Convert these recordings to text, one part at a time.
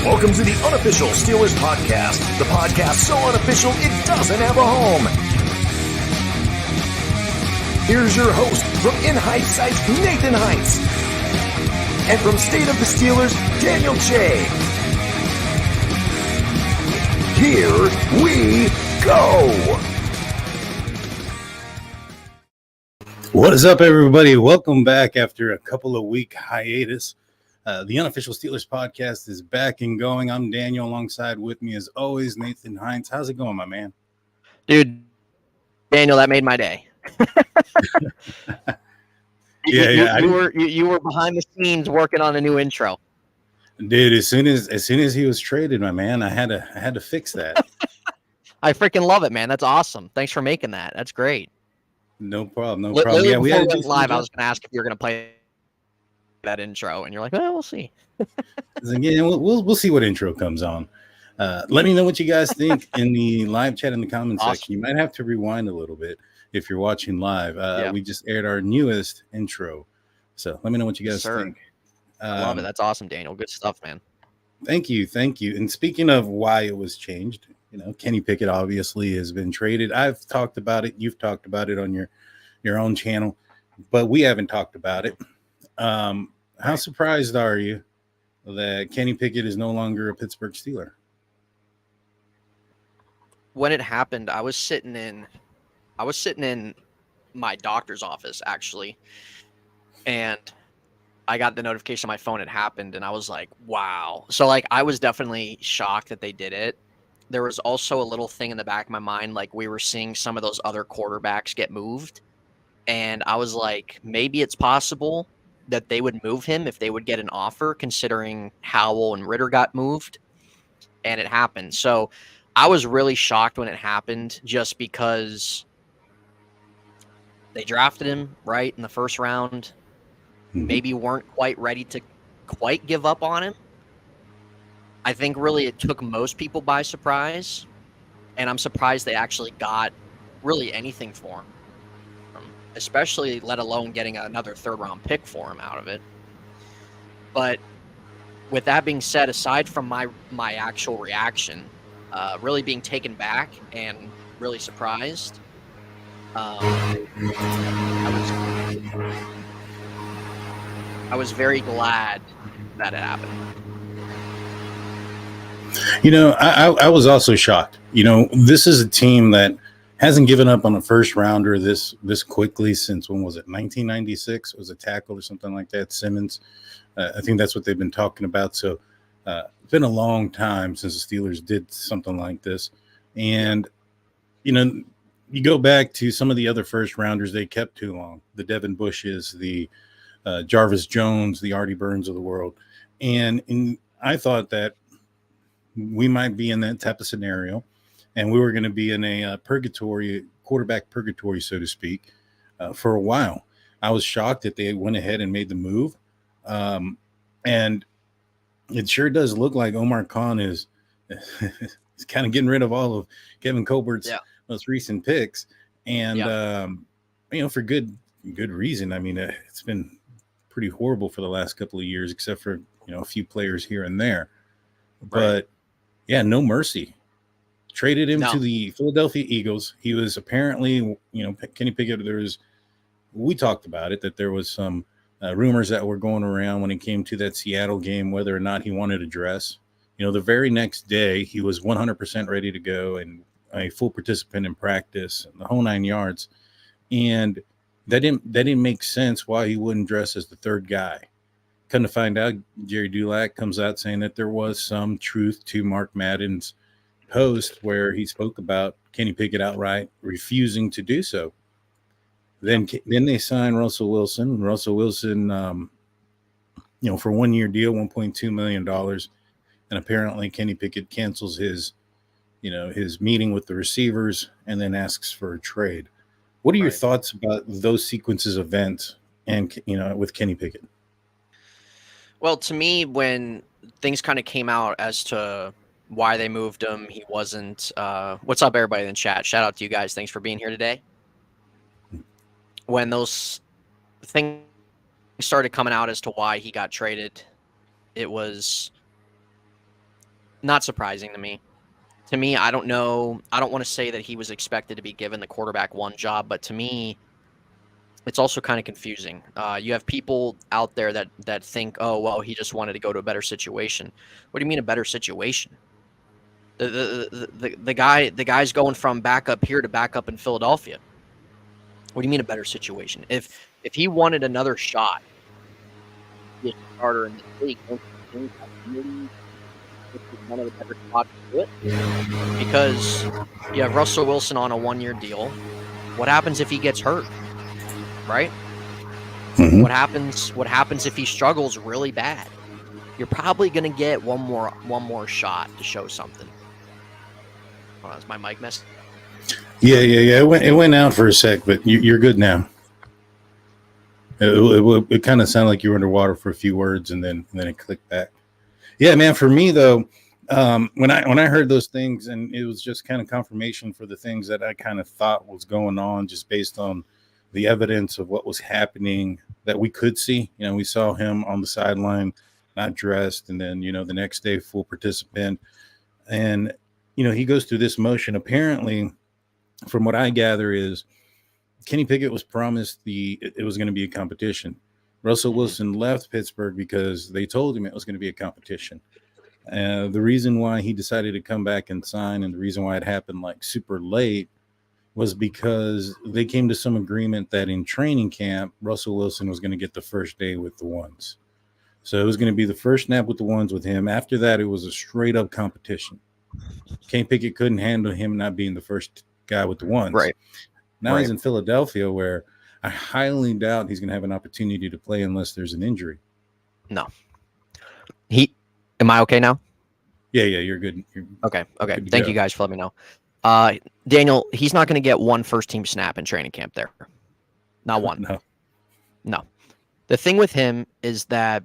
Welcome to the Unofficial Steelers Podcast, the podcast so unofficial it doesn't have a home. Here's your host from In Heights Sites, Nathan Heights. And from State of the Steelers, Daniel J. Here we go. What is up, everybody? Welcome back after a couple of week hiatus. The Unofficial Steelers Podcast is back and going. I'm Daniel. Alongside with me, as always, Nathan Hines. How's it going, my man? Dude, Daniel, that made my day. You were behind the scenes working on a new intro. Dude, as soon as he was traded, my man, I had to fix that. I freaking love it, man. That's awesome. Thanks for making that. That's great. No problem. No problem. Yeah, we had to live. I was going to ask if you were going to play that intro, and you're like, well, we'll see. Again, we'll see what intro comes on. Let me know what you guys think in the live chat in the comment section. You might have to rewind a little bit if you're watching live. We just aired our newest intro, so let me know what you guys think. I love it. That's awesome, Daniel. Good stuff, man. Thank you. And speaking of why it was changed, Kenny Pickett obviously has been traded. I've talked about it. You've talked about it on your own channel, but we haven't talked about it. How surprised are you that Kenny Pickett is no longer a Pittsburgh Steeler? When it happened, I was sitting in my doctor's office, actually, and I got the notification on my phone. It happened, and I was like, wow. So, I was definitely shocked that they did it. There was also a little thing in the back of my mind, we were seeing some of those other quarterbacks get moved, and I was like, maybe it's possible that they would move him if they would get an offer, considering Howell and Ritter got moved, and it happened. So I was really shocked when it happened, just because they drafted him right in the first round, maybe weren't quite ready to quite give up on him. I think really it took most people by surprise, and I'm surprised they actually got really anything for him, especially let alone getting another third-round pick for him out of it. But with that being said, aside from my actual reaction, really being taken back and really surprised, I was very glad that it happened. I was also shocked. This is a team that hasn't given up on a first rounder this quickly since, when was it, 1996? It was a tackle or something like that, Simmons. I think that's what they've been talking about. So it's been a long time since the Steelers did something like this. And, you go back to some of the other first rounders they kept too long, the Devin Bushes, the Jarvis Jones, the Artie Burns of the world. And I thought that we might be in that type of scenario, and we were going to be in a quarterback purgatory, so to speak, for a while. I was shocked that they went ahead and made the move. And it sure does look like Omar Khan is kind of getting rid of all of Kevin Colbert's most recent picks. And, for good reason. I mean, it's been pretty horrible for the last couple of years, except for, a few players here and there. But, no mercy. Traded him to the Philadelphia Eagles. He was apparently, Kenny Pickett, we talked about it, that there was some rumors that were going around when it came to that Seattle game, whether or not he wanted to dress. The very next day, he was 100% ready to go and a full participant in practice, the whole 9 yards. And that didn't make sense why he wouldn't dress as the third guy. Come to find out, Jerry Dulac comes out saying that there was some truth to Mark Madden's post where he spoke about Kenny Pickett outright refusing to do so. Then they signed Russell Wilson. For a 1 year deal, $1.2 million. And apparently Kenny Pickett cancels his meeting with the receivers and then asks for a trade. What are your thoughts about those sequences of events and, with Kenny Pickett? Well, to me, when things kind of came out as to why they moved him, he wasn't what's up, everybody in the chat? Shout out to you guys. Thanks for being here today. When those things started coming out as to why he got traded, it was Not surprising to me. To me, I don't know. I don't want to say that he was expected to be given the quarterback one job, but to me, it's also kind of confusing. You have people out there that think, oh, well, he just wanted to go to a better situation. What do you mean a better situation? The guy's going from backup here to backup in Philadelphia. What do you mean a better situation? If he wanted another shot, to be a starter in the league, don't you think that maybe this is one of the better spots to do it? Because you have Russell Wilson on a 1-year deal. What happens if he gets hurt? Right? Mhm. What happens if he struggles really bad? You're probably going to get one more shot to show something. Hold on, is my mic messed? Yeah. It went out for a sec, but you're good now. It kind of sounded like you were underwater for a few words, and then it clicked back. Yeah, man. For me though, when I heard those things, and it was just kind of confirmation for the things that I kind of thought was going on, just based on the evidence of what was happening that we could see. You know, we saw him on the sideline, not dressed, and then the next day full participant, and he goes through this motion. Apparently, from what I gather, is Kenny Pickett was promised it was going to be a competition. Russell Wilson left Pittsburgh because they told him it was going to be a competition. The reason why he decided to come back and sign, and the reason why it happened like super late, was because they came to some agreement that in training camp, Russell Wilson was going to get the first day with the ones. So it was going to be the first snap with the ones with him. After that, it was a straight up competition. Kenny Pickett couldn't handle him not being the first guy with the ones. Right. Now Right. he's in Philadelphia, where I highly doubt he's going to have an opportunity to play unless there's an injury. No. Am I okay now? Yeah, you're good. Okay. Good to Thank go. you guys for letting me know. Daniel, he's not going to get one first-team snap in training camp there. Not one. No. The thing with him is that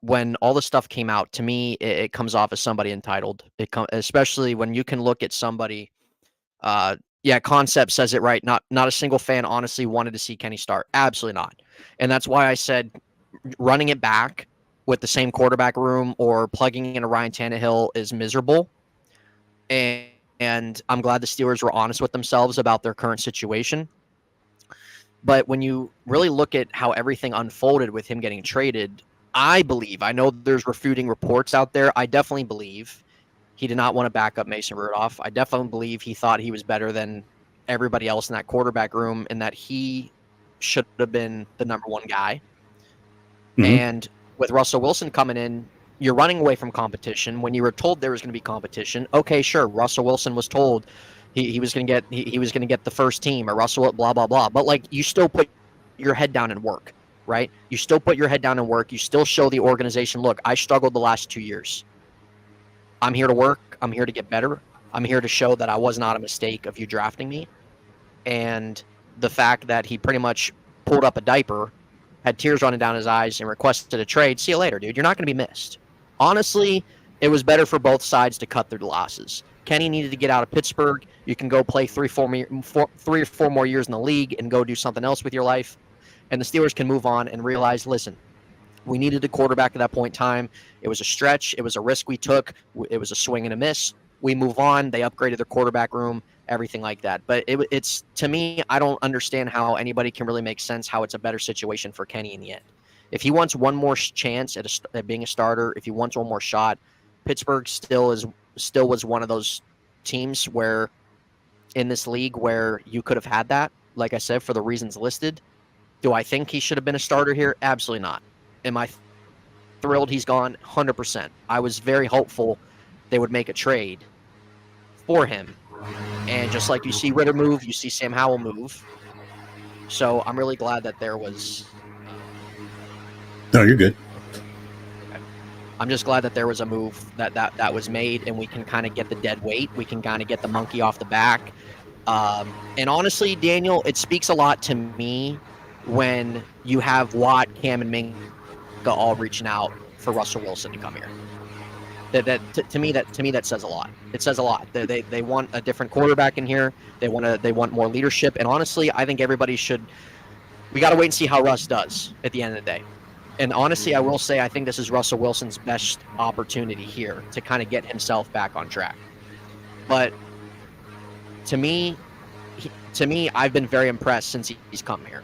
when all the stuff came out, to me, it comes off as somebody entitled. Especially when you can look at somebody. Concept says it right. Not a single fan honestly wanted to see Kenny start. Absolutely not. And that's why I said running it back with the same quarterback room or plugging in a Ryan Tannehill is miserable. And I'm glad the Steelers were honest with themselves about their current situation. But when you really look at how everything unfolded with him getting traded, I know there's refuting reports out there. I definitely believe he did not want to back up Mason Rudolph. I definitely believe he thought he was better than everybody else in that quarterback room and that he should have been the number one guy. Mhm. And with Russell Wilson coming in, you're running away from competition. When you were told there was going to be competition, okay, sure. Russell Wilson was told he was going to get the first team, or Russell blah blah blah. But like, you still put your head down and work, right? You still put your head down and work. You still show the organization, look, I struggled the last 2 years. I'm here to work. I'm here to get better. I'm here to show that I was not a mistake of you drafting me. And the fact that he pretty much pulled up a diaper, had tears running down his eyes, and requested a trade. See you later, dude. You're not going to be missed. Honestly, it was better for both sides to cut their losses. Kenny needed to get out of Pittsburgh. You can go play 3 or 4 more years in the league and go do something else with your life. And the Steelers can move on and realize, listen, we needed a quarterback at that point in time. It was a stretch. It was a risk we took. It was a swing and a miss. We move on. They upgraded their quarterback room, everything like that. But it's to me, I don't understand how anybody can really make sense how it's a better situation for Kenny in the end. If he wants one more chance at being a starter, if he wants one more shot, Pittsburgh still was one of those teams where in this league where you could have had that, like I said, for the reasons listed. Do I think he should have been a starter here? Absolutely not. Am I thrilled he's gone? 100%. I was very hopeful they would make a trade for him. And just like you see Ritter move, you see Sam Howell move. So I'm really glad that there was... No, you're good. I'm just glad that there was a move that was made, and we can kind of get the dead weight. We can kind of get the monkey off the back. And honestly, Daniel, it speaks a lot to me when you have Watt, Cam, and Minka all reaching out for Russell Wilson to come here. To me that says a lot. It says a lot. They want a different quarterback in here. They want more leadership. And honestly, I think everybody should. We got to wait and see how Russ does at the end of the day. And honestly, I will say I think this is Russell Wilson's best opportunity here to kind of get himself back on track. But to me, I've been very impressed since he's come here.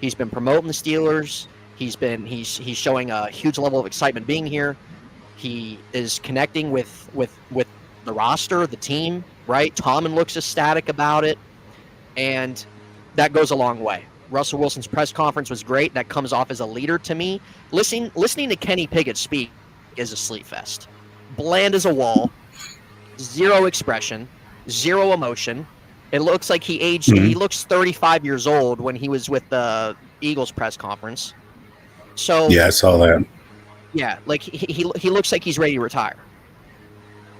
He's been promoting the Steelers. He's showing a huge level of excitement being here. He is connecting with the roster, the team, right? Tomlin looks ecstatic about it, and that goes a long way. Russell Wilson's press conference was great. That comes off as a leader to me. Listening to Kenny Pickett speak is a sleep fest. Bland as a wall, zero expression, zero emotion. It looks like he aged. Mm-hmm. He looks 35 years old when he was with the Eagles press conference. So yeah, I saw that. Yeah, like he looks like he's ready to retire.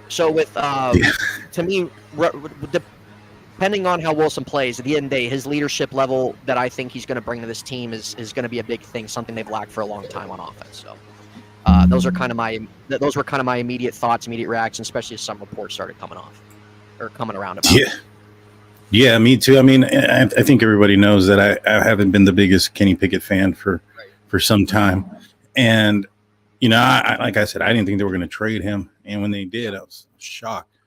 So with to me, depending on how Wilson plays, at the end of the day, his leadership level that I think he's going to bring to this team is going to be a big thing, something they've lacked for a long time on offense. So those were kind of my immediate thoughts, immediate reactions, especially as some reports started coming around about it. Yeah, me too. I mean, I think everybody knows that I haven't been the biggest Kenny Pickett fan for some time, and like I said, I didn't think they were going to trade him, and when they did, I was shocked.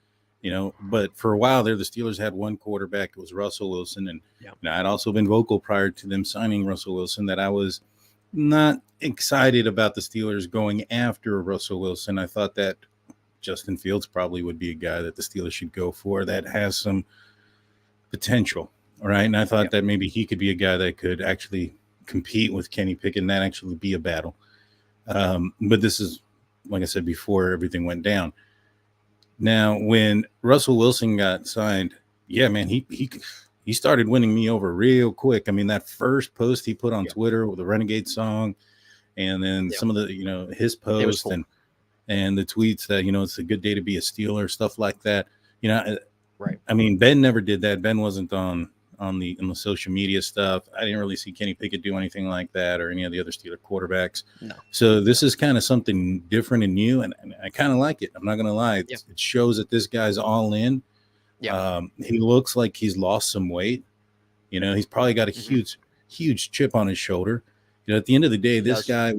But for a while there, the Steelers had one quarterback. It was Russell Wilson, and I'd also been vocal prior to them signing Russell Wilson that I was not excited about the Steelers going after Russell Wilson. I thought that Justin Fields probably would be a guy that the Steelers should go for that has some potential, all right? And I thought that maybe he could be a guy that could actually compete with Kenny Pickett and that actually be a battle. But this is, like I said before, everything went down. Now, when Russell Wilson got signed, yeah, man, he started winning me over real quick. I mean, that first post he put on Twitter with the Renegade song, and then some of the, his posts cool. and the tweets that, it's a good day to be a Steeler, stuff like that. Right. I mean, Ben never did that. Ben wasn't on the social media stuff. I didn't really see Kenny Pickett do anything like that or any of the other Steeler quarterbacks. No. So this is kind of something different and new, and I kind of like it. I'm not going to lie. It shows that this guy's all in. Yeah. He looks like he's lost some weight. He's probably got a huge chip on his shoulder. At the end of the day, this guy,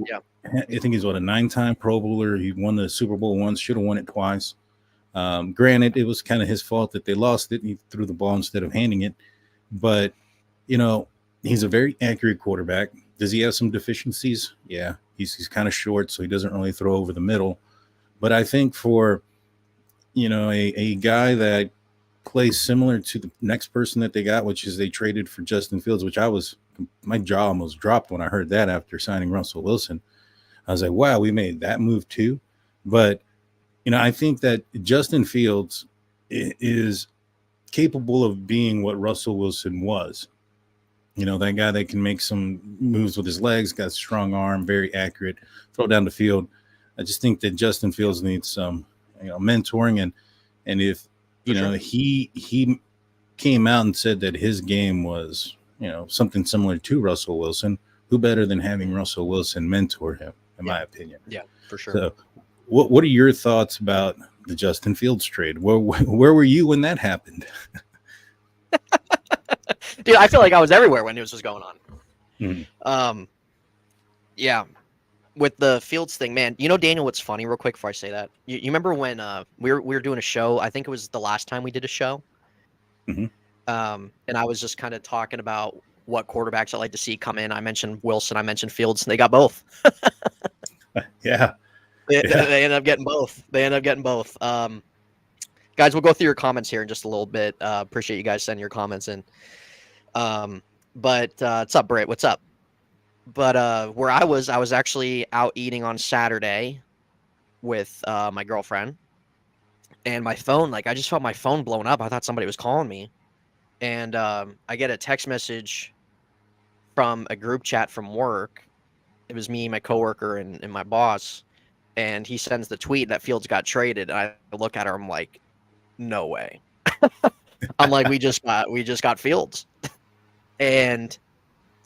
I think he's a 9-time Pro Bowler. He won the Super Bowl once, should have won it twice. Granted, it was kind of his fault that they lost it. He threw the ball instead of handing it. But, he's a very accurate quarterback. Does he have some deficiencies? Yeah, he's kind of short, so he doesn't really throw over the middle. But I think for, a guy that plays similar to the next person that they got, which is they traded for Justin Fields, which my jaw almost dropped when I heard that after signing Russell Wilson. I was like, wow, we made that move too. But, I think that Justin Fields is capable of being what Russell Wilson was. That guy that can make some moves with his legs, got a strong arm, very accurate, throw down the field. I just think that Justin Fields needs some, mentoring. And if, he came out and said that his game was, something similar to Russell Wilson, who better than having Russell Wilson mentor him, in my opinion. Yeah, for sure. So what are your thoughts about the Justin Fields trade? Where were you when that happened? Dude, I feel like I was everywhere when this was going on. Mm-hmm. Yeah. With the Fields thing, man, Daniel, what's funny real quick before I say that? You remember when we were doing a show? I think it was the last time we did a show. Mm-hmm. And I was just kind of talking about what quarterbacks I'd like to see come in. I mentioned Wilson, I mentioned Fields, and they got both. Yeah. They ended up getting both. Guys, we'll go through your comments here in just a little bit. Appreciate you guys sending your comments in. But what's up, Britt? What's up? But where I was actually out eating on Saturday with my girlfriend, and my phone, I just felt my phone blowing up. I thought somebody was calling me, and I get a text message from a group chat from work. It was me, my coworker, and my boss, and he sends the tweet that Fields got traded. And I look at her, I'm like, no way. I'm like, we just got Fields, and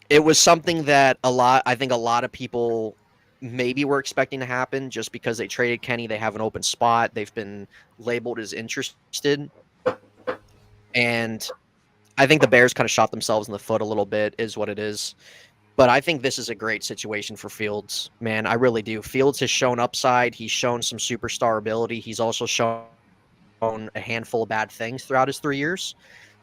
it was something that I think a lot of people maybe were expecting to happen just because they traded Kenny. They have an open spot. They've been labeled as interested. And I think the Bears kind of shot themselves in the foot a little bit is what it is. But I think this is a great situation for Fields, man. I really do. Fields has shown upside. He's shown some superstar ability. He's also shown a handful of bad things throughout his 3 years.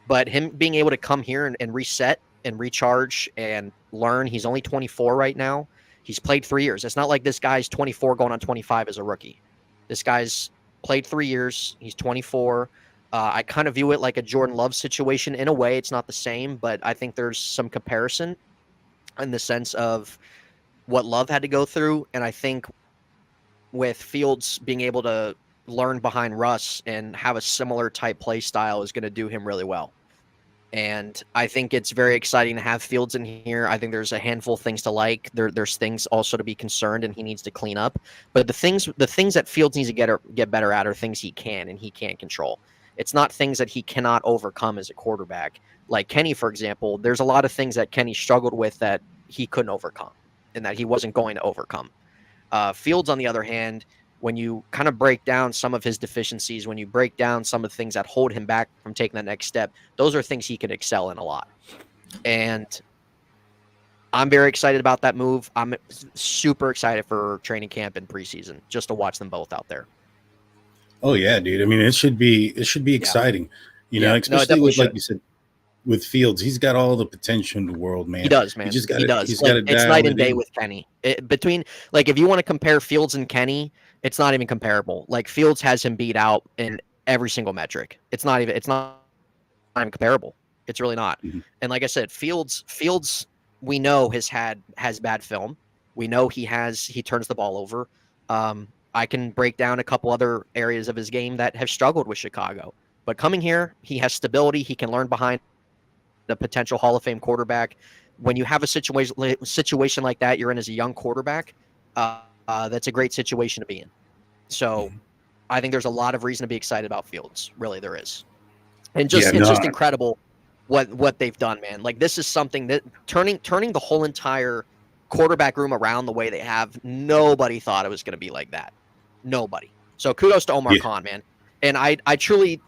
But him being able to come here and reset and recharge and learn, he's only 24 right now. He's played 3 years. It's not like this guy's 24 going on 25 as a rookie. This guy's played 3 years. He's 24. I kind of view it like a Jordan Love situation in a way. It's not the same, but I think there's some comparison in the sense of what Love had to go through. And I think with Fields being able to learn behind Russ and have a similar type play style is going to do him really well. And I think it's very exciting to have Fields in here. I think there's a handful of things to like. There's things also to be concerned, and he needs to clean up. But the things that Fields needs to get better at are things he can and he can't control. It's not things that he cannot overcome as a quarterback. Like Kenny, for example, there's a lot of things that Kenny struggled with that he couldn't overcome and that he wasn't going to overcome. Fields, on the other hand, when you kind of break down some of his deficiencies, when you break down some of the things that hold him back from taking that next step, those are things he can excel in a lot. And I'm very excited about that move. I'm super excited for training camp and preseason just to watch them both out there. Oh yeah, dude. I mean, it should be exciting, you know, especially with, like you said, with Fields. He's got all the potential in the world, man. He does, man. He does. He's like, got it's night and day with Kenny. Between, like, if you want to compare Fields and Kenny, it's not even comparable. Like, Fields has him beat out in every single metric. It's not even comparable. It's really not. Mm-hmm. And like I said, Fields, we know has bad film. We know he turns the ball over. I can break down a couple other areas of his game that have struggled with Chicago. But coming here, he has stability. He can learn behind the potential Hall of Fame quarterback. When you have a situation like that, you're in as a young quarterback. That's a great situation to be in. So I think there's a lot of reason to be excited about Fields. Really, there is. And it's just incredible what they've done, man. Like, this is something that turning the whole entire quarterback room around the way they have, nobody thought it was going to be like that. Nobody. So kudos to Omar Khan, man. And I truly,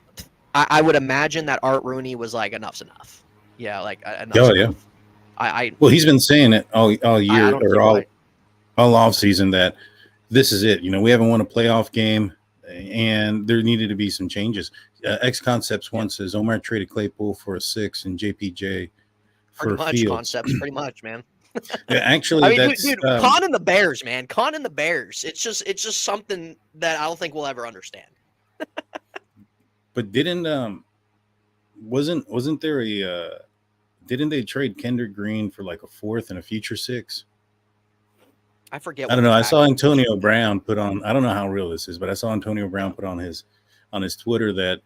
I would imagine that Art Rooney was like, enough's enough. Yeah, like enough's enough. Yeah. Well, he's been saying it all year or all off season that this is it. You know, we haven't won a playoff game, and there needed to be some changes. X Concepts once says Omar traded Claypool for a 6 and JPJ for Fields. Concepts, pretty much, man. Yeah, actually, dude, Khan and the Bears, man. Khan and the Bears. It's just something that I don't think we'll ever understand. But wasn't there a didn't they trade Kendrick Green for like a 4th and a future 6? I forget. I don't know. I saw Antonio Brown put on. I don't know how real this is, but I saw Antonio Brown put on his Twitter that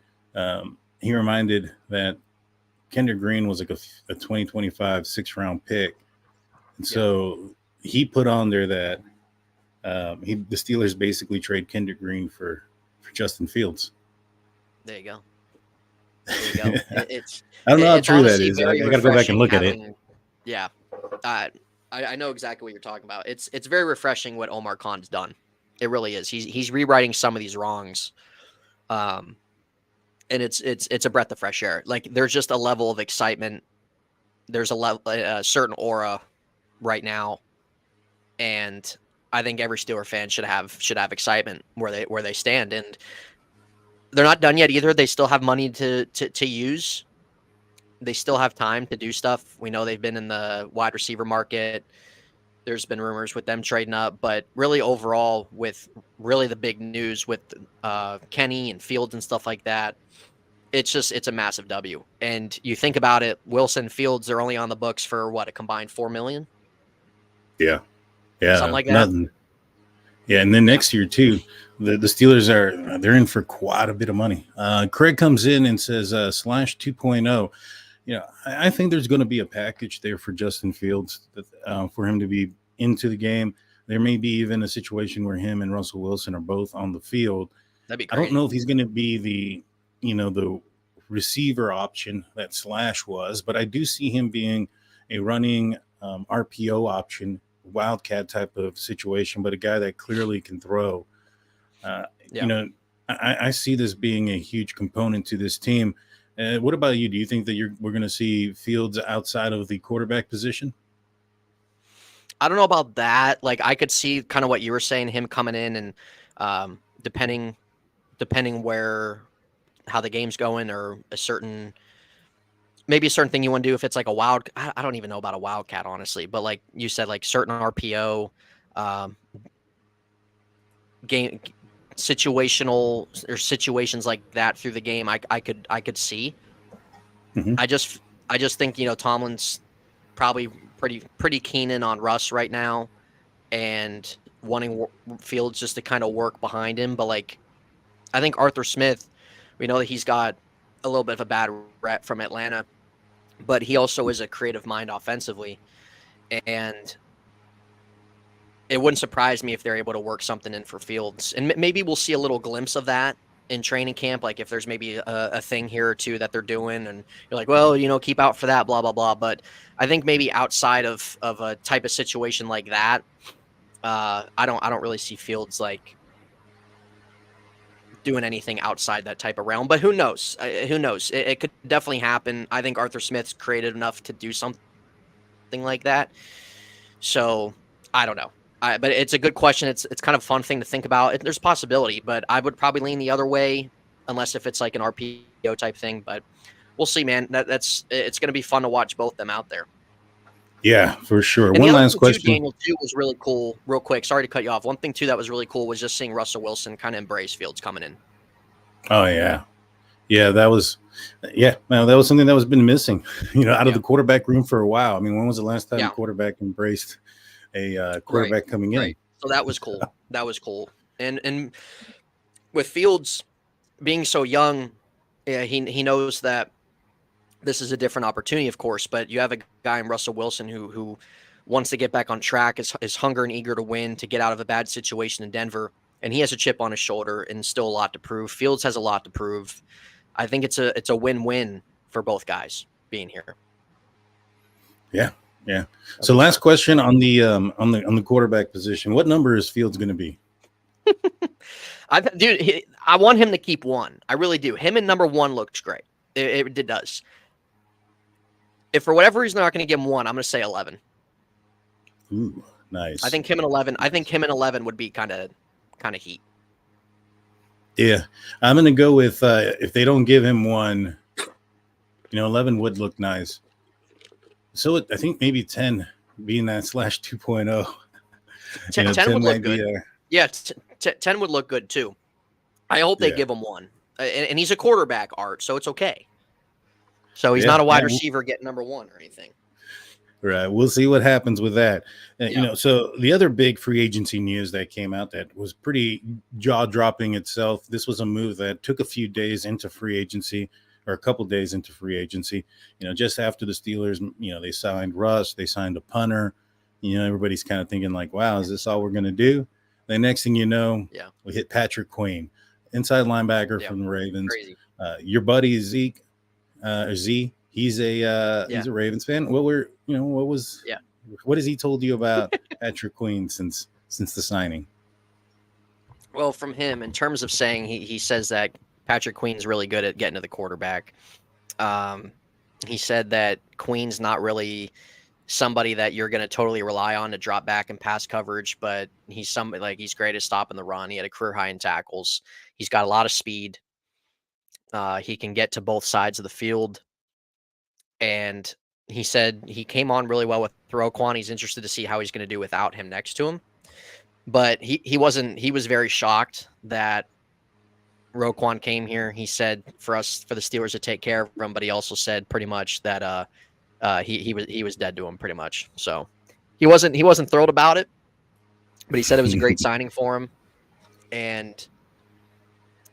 he reminded that Kendrick Green was like a 2025 6th-round pick, and so he put on there that the Steelers basically trade Kendrick Green for Justin Fields. There you go. It's I don't know how true that is. I got to go back and look at it. Yeah. I know exactly what you're talking about. It's very refreshing what Omar Khan's done. It really is. He's rewriting some of these wrongs. And it's a breath of fresh air. Like, there's just a level of excitement. There's a certain aura right now. And I think every Steeler fan should have excitement where they stand. And they're not done yet either. They still have money to use. They still have time to do stuff. We know they've been in the wide receiver market. There's been rumors with them trading up, but really overall, with really the big news with Kenny and Fields and stuff like that, it's a massive W. And you think about it, Wilson, Fields, they're only on the books for what, a combined $4 million? Yeah, something like that. Nothing. Yeah, and then next year too, the Steelers they're in for quite a bit of money. Craig comes in and says Slash 2.0. You know, I think there's going to be a package there for Justin Fields for him to be into the game. There may be even a situation where him and Russell Wilson are both on the field. That'd be great. I don't know if he's going to be the receiver option that Slash was, but I do see him being a running RPO option, wildcat type of situation, but a guy that clearly can throw. You know, I see this being a huge component to this team. What about you? Do you think that we're going to see Fields outside of the quarterback position? I don't know about that. Like, I could see kind of what you were saying, him coming in and depending where how the game's going, or maybe a certain thing you want to do. If it's like a wild, I don't even know about a wildcat, honestly, but like you said, like certain RPO um, game situational or situations like that through the game, I could see. Mhm. I just think, Tomlin's probably pretty keen in on Russ right now, and wanting Fields just to kind of work behind him. But like, I think Arthur Smith, we know that he's got a little bit of a bad rep from Atlanta, but he also is a creative mind offensively, and it wouldn't surprise me if they're able to work something in for Fields, and maybe we'll see a little glimpse of that in training camp. Like if there's maybe a thing here or two that they're doing, and you're like, well, keep out for that, blah blah blah. But I think maybe outside of a type of situation like that, I don't really see Fields like doing anything outside that type of realm. But who knows? Who knows? It could definitely happen. I think Arthur Smith's creative enough to do something like that. So I don't know. But it's a good question. It's kind of a fun thing to think about. There's a possibility, but I would probably lean the other way, unless if it's like an RPO type thing. But we'll see, man. It's going to be fun to watch both them out there. Yeah, for sure. And One the other last thing question. too, Daniel, too, was really cool. Real quick, sorry to cut you off. One thing too that was really cool was just seeing Russell Wilson kind of embrace Fields coming in. Oh yeah, that was something that was been missing. Out of the quarterback room for a while. I mean, when was the last time a quarterback embraced a quarterback coming in? Right. So that was cool. That was cool. And with Fields being so young, he knows that this is a different opportunity, of course. But you have a guy in Russell Wilson who wants to get back on track, is hunger and eager to win, to get out of a bad situation in Denver, and he has a chip on his shoulder and still a lot to prove. Fields has a lot to prove. I think it's a win-win for both guys being here. Yeah. So last question on the quarterback position. What number is Fields going to be? I want him to keep one. I really do. Him and number one looks great. It does. If for whatever reason they're not going to give him one, I'm going to say 11. Ooh, nice. I think him and 11 would be kind of heat. Yeah, I'm going to go with if they don't give him one, 11 would look nice. So I think maybe 10 being that / 2.0. 10 would look good. Yeah, 10 would look good too. I hope they give him one. And he's a quarterback, Art, so it's okay. So he's not a wide receiver getting number one or anything. Right. We'll see what happens with that. So the other big free agency news that came out that was pretty jaw-dropping itself, this was a move that took a few days into free agency, or a couple days into free agency, just after the Steelers, they signed Russ, they signed a punter, everybody's kind of thinking like, wow, is this all we're going to do? The next thing you know, we hit Patrick Queen, inside linebacker from the Ravens. Crazy. Your buddy Z, he's a Ravens fan. What has he told you about Patrick Queen since the signing? Well, from him, in terms of saying, he says that Patrick Queen's really good at getting to the quarterback. He said that Queen's not really somebody that you're going to totally rely on to drop back and pass coverage, but he's somebody like he's great at stopping the run. He had a career high in tackles. He's got a lot of speed. He can get to both sides of the field. And he said he came on really well with Roquan. He's interested to see how he's going to do without him next to him. But he was very shocked that Roquan came here. He said for the Steelers to take care of him, but he also said pretty much that he was dead to him pretty much. So he wasn't thrilled about it, but he said it was a great signing for him, and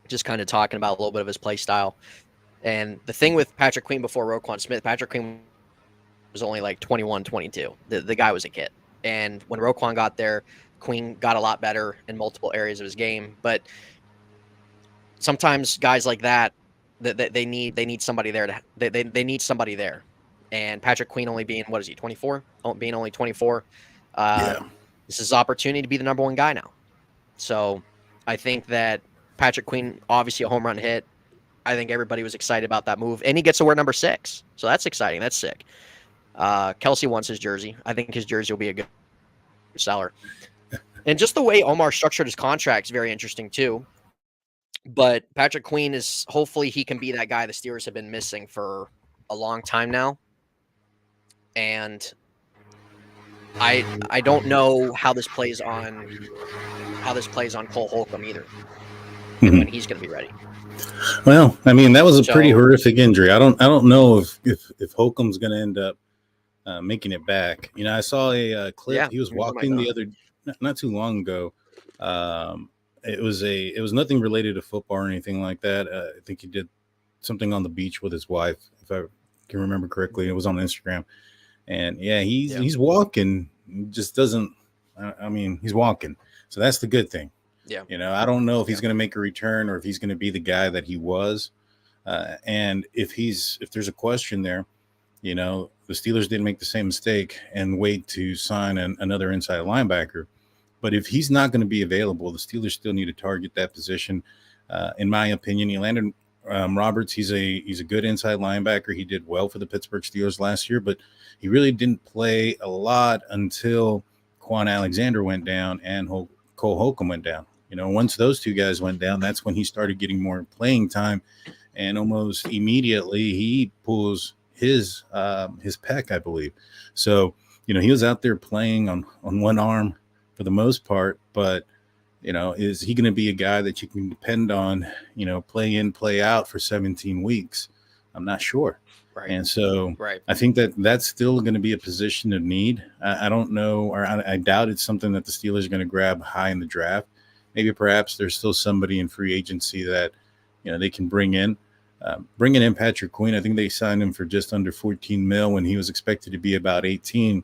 just kind of talking about a little bit of his play style. And the thing with Patrick Queen before Roquan Smith, Patrick Queen was only like 21, 22. The guy was a kid. And when Roquan got there, Queen got a lot better in multiple areas of his game. But sometimes guys like that, they need somebody there. They need somebody there. And Patrick Queen only being, 24? Being only 24. This is his opportunity to be the number one guy now. So I think that Patrick Queen, obviously a home run hit. I think everybody was excited about that move. And he gets to wear number 6. So that's exciting. That's sick. Kelsey wants his jersey. I think his jersey will be a good seller. And just the way Omar structured his contract is very interesting too. But Patrick Queen is hopefully he can be that guy the Steelers have been missing for a long time now. And I don't know how this plays on Cole Holcomb either, and when he's going to be ready. Well, I mean, that was a pretty horrific injury. I don't know if Holcomb's going to end up making it back. You know, I saw a clip. Yeah, he was walking not too long ago. It was nothing related to football or anything like that. I think he did something on the beach with his wife, if I can remember correctly. It was on Instagram, and he's walking. He just doesn't. I mean, he's walking, so that's the good thing. Yeah, you know, I don't know if he's going to make a return or if he's going to be the guy that he was. And if there's a question there, you know, the Steelers didn't make the same mistake and wait to sign another inside linebacker. But if he's not going to be available, the Steelers still need to target that position. In my opinion, Elandon Roberts, he's a good inside linebacker. He did well for the Pittsburgh Steelers last year, but he really didn't play a lot until Quan Alexander went down and Cole Holcomb went down. You know, once those two guys went down, that's when he started getting more playing time, and almost immediately he pulls his pec, I believe. So, you know, he was out there playing on one arm for the most part, but, you know, is he going to be a guy that you can depend on, you know, play in, play out for 17 weeks? I'm not sure. Right. And so I think that's still going to be a position of need. I don't know, or I doubt it's something that the Steelers are going to grab high in the draft. Maybe perhaps there's still somebody in free agency that, you know, they can bring in. Bringing in Patrick Queen, I think they signed him for just under $14 million when he was expected to be about 18.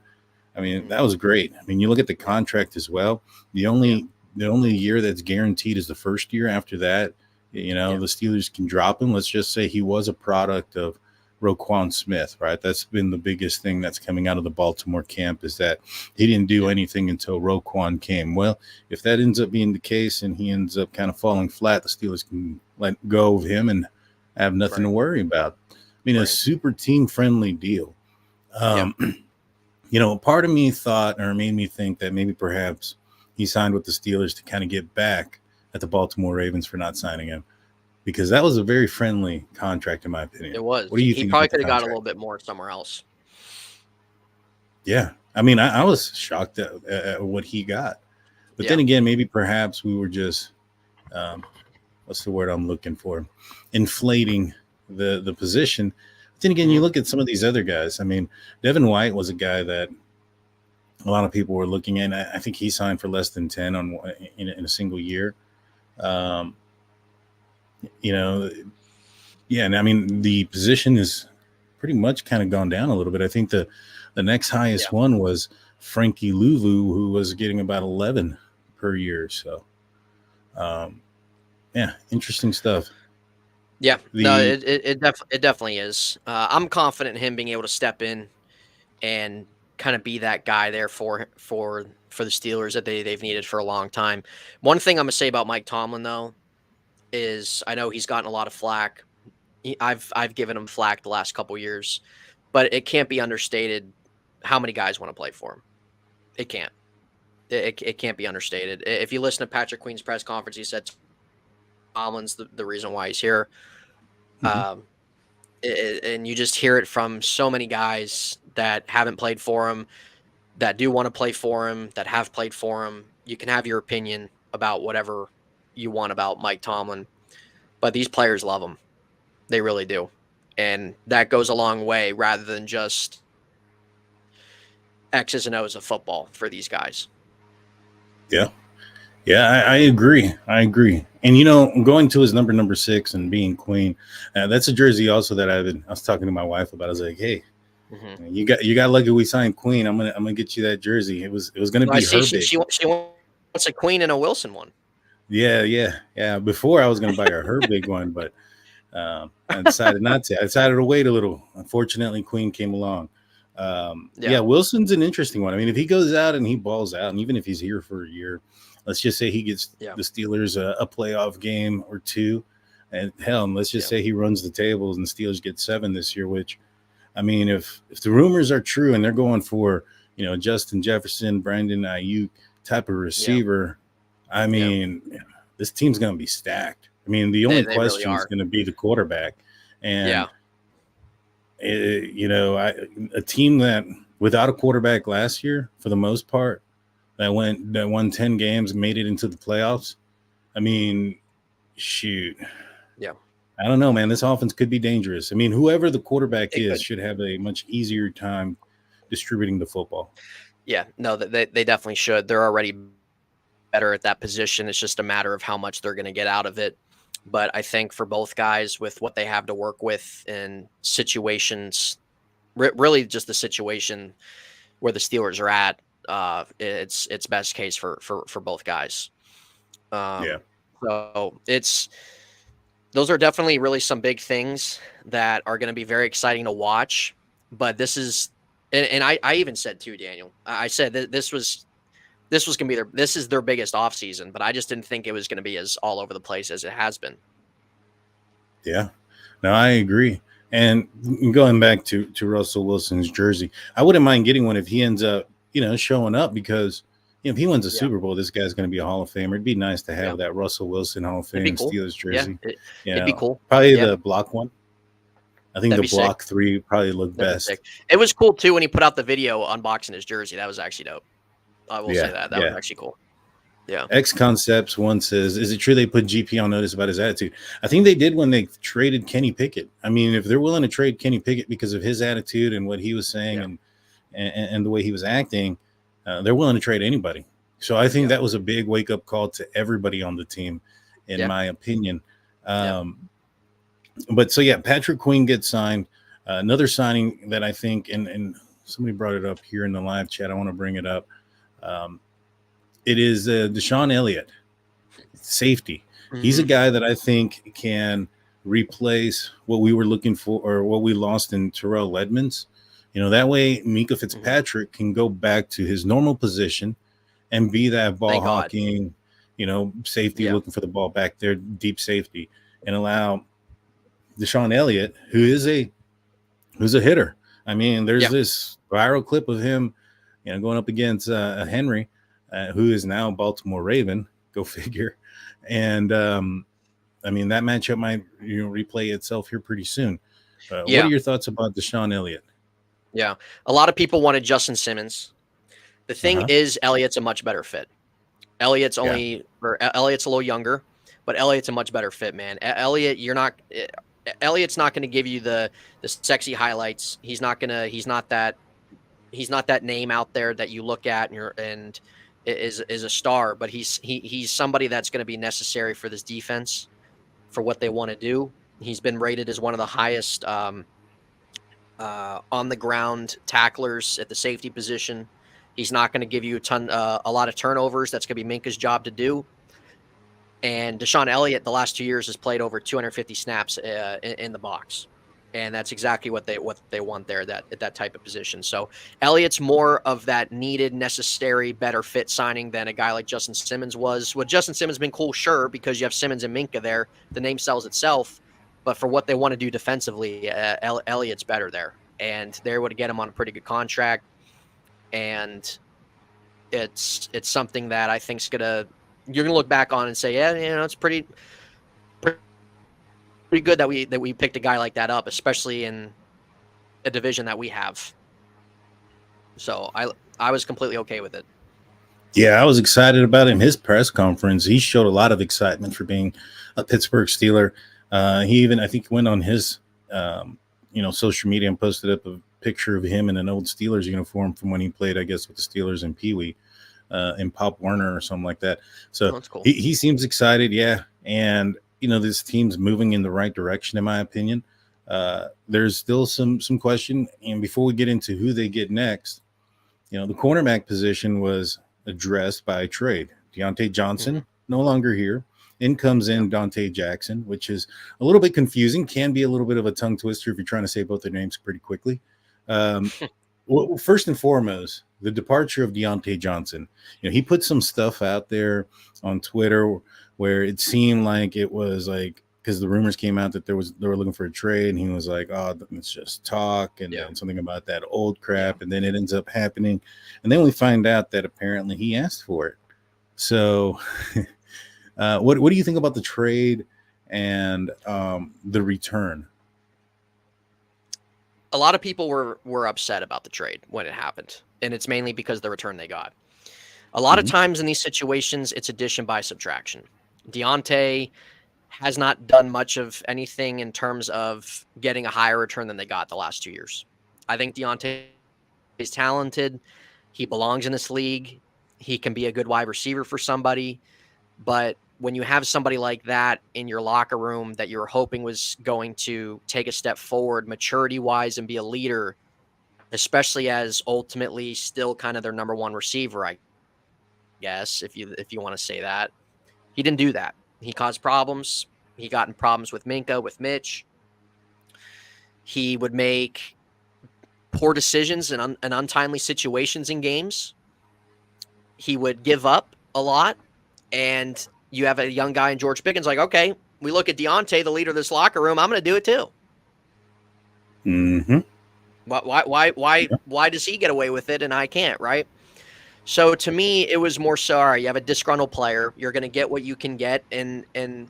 I mean, that was great. I mean, you look at the contract as well. The only year that's guaranteed is the first year. After that, you know, the Steelers can drop him. Let's just say he was a product of Roquan Smith, right? That's been the biggest thing that's coming out of the Baltimore camp, is that he didn't do anything until Roquan came. Well, if that ends up being the case and he ends up kind of falling flat, the Steelers can let go of him and have nothing to worry about. I mean, a super team-friendly deal. You know, part of me thought, or made me think, that maybe perhaps he signed with the Steelers to kind of get back at the Baltimore Ravens for not signing him, because that was a very friendly contract, in my opinion. It was. What do you think? He probably could have got a little bit more somewhere else. Yeah. I mean, I was shocked at what he got. But then again, maybe perhaps we were just, what's the word I'm looking for? Inflating the position. But then again, you look at some of these other guys. I mean, Devin White was a guy that a lot of people were looking at. I think he signed for less than 10 in a single year. You know, and I mean, the position is pretty much kind of gone down a little bit. I think the next highest one was Frankie Louvu, who was getting about 11 per year. So, interesting stuff. Yeah, it definitely is. I'm confident in him being able to step in and kind of be that guy there for the Steelers that they've needed for a long time. One thing I'm gonna say about Mike Tomlin, though, is I know he's gotten a lot of flack. I've given him flack the last couple years, but it can't be understated how many guys want to play for him. It can't. It can't be understated. If you listen to Patrick Queen's press conference, he said Tomlin's the reason why he's here. And you just hear it from so many guys that haven't played for him, that do want to play for him, that have played for him. You can have your opinion about whatever you want about Mike Tomlin, but these players love him. They really do. And that goes a long way, rather than just X's and O's of football for these guys. Yeah, I agree. And, you know, going to his number 6 and being Queen, that's a jersey also that I was talking to my wife about. I was like, hey, you got lucky we signed Queen. I'm gonna get you that jersey. It was gonna be her big. She wants a Queen and a Wilson one. Yeah. Before I was gonna buy her big one, but I decided not to. I decided to wait a little. Unfortunately, Queen came along. Wilson's an interesting one. I mean, if he goes out and he balls out, and even if he's here for a year, let's just say he gets the Steelers a playoff game or two, and hell, let's just say he runs the tables and the Steelers get 7 this year, which, I mean, if the rumors are true and they're going for, Justin Jefferson, Brandon Ayuk type of receiver, I mean, this team's going to be stacked. I mean, the only They really question is are. going to be the quarterback. And, Yeah. a team that without a quarterback last year, for the most part, that won 10 games, made it into the playoffs. I mean, shoot. Yeah. I don't know, man. This offense could be dangerous. I mean, whoever the quarterback It is could. should have a much easier time distributing the football. Yeah. No, they definitely should. They're already better at that position. It's just a matter of how much they're going to get out of it. But I think for both guys, with what they have to work with in situations, really just the situation where the Steelers are at, it's best case for both guys. So those are definitely really some big things that are going to be very exciting to watch. But this is, and I even said too, Daniel, I said that this was going to be this is their biggest offseason, but I just didn't think it was going to be as all over the place as it has been. Yeah, no, I agree. And going back to Russell Wilson's jersey, I wouldn't mind getting one if he ends up, showing up, because if he wins a Super Bowl, this guy's going to be a Hall of Famer. It'd be nice to have that Russell Wilson Hall of Fame cool. Steelers jersey. It'd be cool. Probably the block one. I think That'd the block 3 probably looked best. It was cool too when he put out the video unboxing his jersey. That was actually dope. I will say that. That was actually cool. Yeah. X Concepts one says, is it true they put GP on notice about his attitude? I think they did when they traded Kenny Pickett. I mean, if they're willing to trade Kenny Pickett because of his attitude and what he was saying and the way he was acting, they're willing to trade anybody. So I think that was a big wake-up call to everybody on the team, in my opinion. But so, Patrick Queen gets signed. Another signing that I think, and somebody brought it up here in the live chat, I want to bring it up. It is Deshaun Elliott, safety. Mm-hmm. He's a guy that I think can replace what we were looking for, or what we lost in Terrell Edmonds. That way Mika Fitzpatrick can go back to his normal position and be that ball hawking, safety looking for the ball back there, deep safety, and allow Deshaun Elliott, who's a hitter. I mean, there's this viral clip of him, going up against Henry, who is now Baltimore Raven. Go figure. And I mean, that matchup might replay itself here pretty soon. What are your thoughts about Deshaun Elliott? Yeah, a lot of people wanted Justin Simmons. The thing is, Elliott's a much better fit. Elliott's Elliott's a little younger, but Elliott's a much better fit, man. Elliott's not going to give you the sexy highlights. He's not that name out there that you look at and is a star, but he's somebody that's going to be necessary for this defense, for what they want to do. He's been rated as one of the highest on the ground tacklers at the safety position. He's not going to give you a lot of turnovers. That's going to be Minka's job to do. And Deshaun Elliott, the last 2 years, has played over 250 snaps in the box, and that's exactly what they want there, that type of position. So Elliott's more of that needed, necessary, better fit signing than a guy like Justin Simmons was. Would Justin Simmons been cool? Sure, because you have Simmons and Minka there. The name sells itself. But for what they want to do defensively, Elliott's better there, and they're able to get him on a pretty good contract. And it's something that I think you're gonna look back on and say, it's pretty good that we picked a guy like that up, especially in a division that we have. So I was completely okay with it. Yeah, I was excited about him. His press conference, he showed a lot of excitement for being a Pittsburgh Steeler. He even, I think, went on his social media and posted up a picture of him in an old Steelers uniform from when he played, I guess, with the Steelers in Pee Wee, in Pop Warner or something like that. So that's cool. He seems excited, and this team's moving in the right direction, in my opinion. There's still some question, and before we get into who they get next, the cornerback position was addressed by trade. Diontae Johnson no longer here. In comes Diontae Jackson, which is a little bit confusing, can be a little bit of a tongue twister if you're trying to say both their names pretty quickly. Well, first and foremost, the departure of Diontae Johnson. He put some stuff out there on Twitter where it seemed like it was like because the rumors came out that they were looking for a trade, and he was like, "Oh, it's just talk," and then something about that old crap, and then it ends up happening, and then we find out that apparently he asked for it. So, what do you think about the trade and the return? A lot of people were upset about the trade when it happened, and it's mainly because of the return they got. A lot of times in these situations, it's addition by subtraction. Diontae has not done much of anything in terms of getting a higher return than they got the last 2 years. I think Diontae is talented. He belongs in this league. He can be a good wide receiver for somebody. But when you have somebody like that in your locker room that you were hoping was going to take a step forward maturity-wise and be a leader, especially as ultimately still kind of their number one receiver, I guess, if you want to say that, he didn't do that. He caused problems. He got in problems with Minka, with Mitch. He would make poor decisions in untimely situations in games. He would give up a lot. And you have a young guy in George Pickens like, okay, we look at Diontae, the leader of this locker room. I'm going to do it too. Mm-hmm. Why does he get away with it and I can't, right? So to me, it was more so, all right, you have a disgruntled player. You're going to get what you can get, and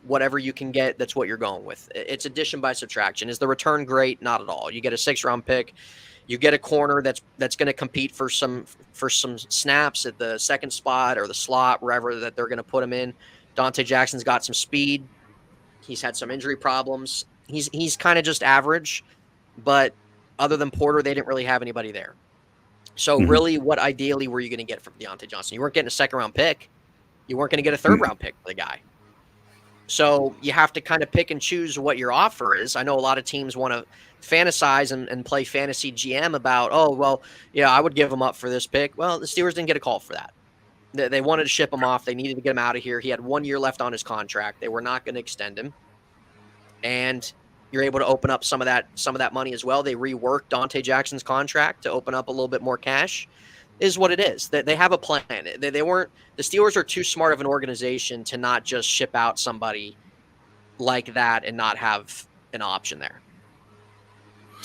whatever you can get, that's what you're going with. It's addition by subtraction. Is the return great? Not at all. You get a 6th-round pick. You get a corner that's going to compete for some snaps at the second spot or the slot, wherever that they're going to put him in. Diontae Jackson's got some speed. He's had some injury problems. He's kind of just average, but other than Porter, they didn't really have anybody there. So really, what ideally were you going to get from Diontae Johnson? You weren't getting a 2nd-round pick. You weren't going to get a 3rd-round pick for the guy. So you have to kind of pick and choose what your offer is. I know a lot of teams want to fantasize and play fantasy GM about, oh, well, yeah, I would give him up for this pick. Well, the Steelers didn't get a call for that. They wanted to ship him off. They needed to get him out of here. He had 1 year left on his contract. They were not going to extend him. And you're able to open up some of that money as well. They reworked Diontae Jackson's contract to open up a little bit more cash. Is what it is. They have a plan. They weren't. The Steelers are too smart of an organization to not just ship out somebody like that and not have an option there.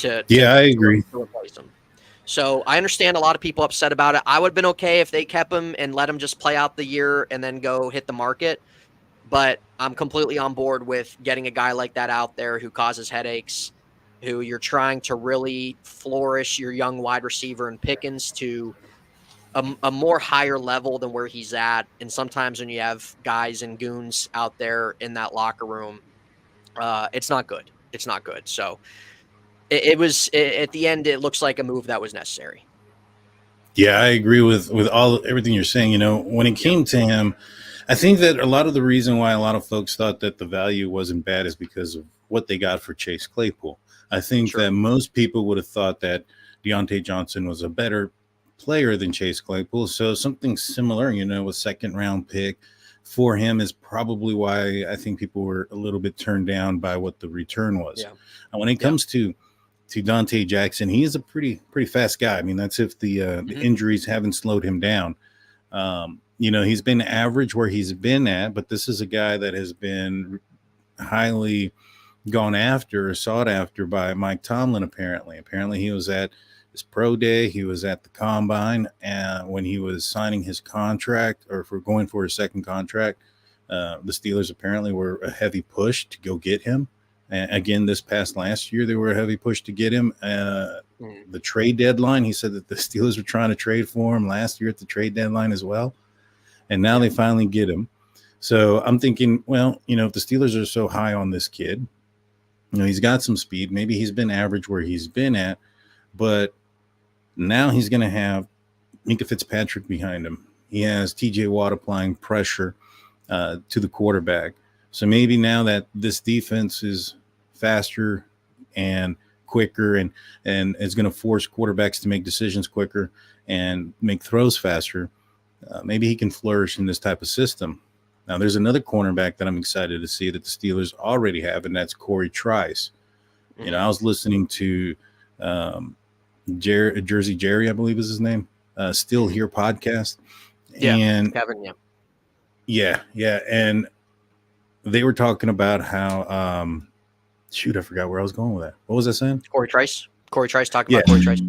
I agree. To replace him. So I understand a lot of people upset about it. I would have been okay if they kept him and let him just play out the year and then go hit the market. But I'm completely on board with getting a guy like that out there who causes headaches, who you're trying to really flourish your young wide receiver in Pickens to a more higher level than where he's at. And sometimes when you have guys and goons out there in that locker room, it's not good. It's not good. So it was at the end, it looks like a move that was necessary. Yeah, I agree with everything you're saying. You know, when it came to him, I think that a lot of the reason why a lot of folks thought that the value wasn't bad is because of what they got for Chase Claypool. I think that most people would have thought that Diontae Johnson was a better player than Chase Claypool. So something similar, you know, a 2nd-round pick for him is probably why I think people were a little bit turned down by what the return was. Yeah. And when it comes to Diontae Jackson, he is a pretty fast guy. I mean, that's if the injuries haven't slowed him down. You know, he's been average where he's been at, but this is a guy that has been highly gone after or sought after by Mike Tomlin, apparently. Apparently he was at his pro day. He was at the combine, and when he was signing his contract or for going for his 2nd contract, the Steelers apparently were a heavy push to go get him. And again, this past last year, they were a heavy push to get him. The trade deadline, he said that the Steelers were trying to trade for him last year at the trade deadline as well. And now they finally get him. So I'm thinking, well, you know, if the Steelers are so high on this kid, you know, he's got some speed. Maybe he's been average where he's been at, but now he's going to have Minka Fitzpatrick behind him. He has TJ Watt applying pressure to the quarterback. So maybe now that this defense is faster and quicker and is going to force quarterbacks to make decisions quicker and make throws faster, maybe he can flourish in this type of system. Now, there's another cornerback that I'm excited to see that the Steelers already have, and that's Corey Trice. You know, I was listening to Jersey Jerry, I believe is his name, Still Here podcast. Yeah, and Kevin, yeah. And they were talking about how shoot, I forgot where I was going with that. What was I saying? Corey Trice. Corey Trice. Talk Yeah. about Corey Trice.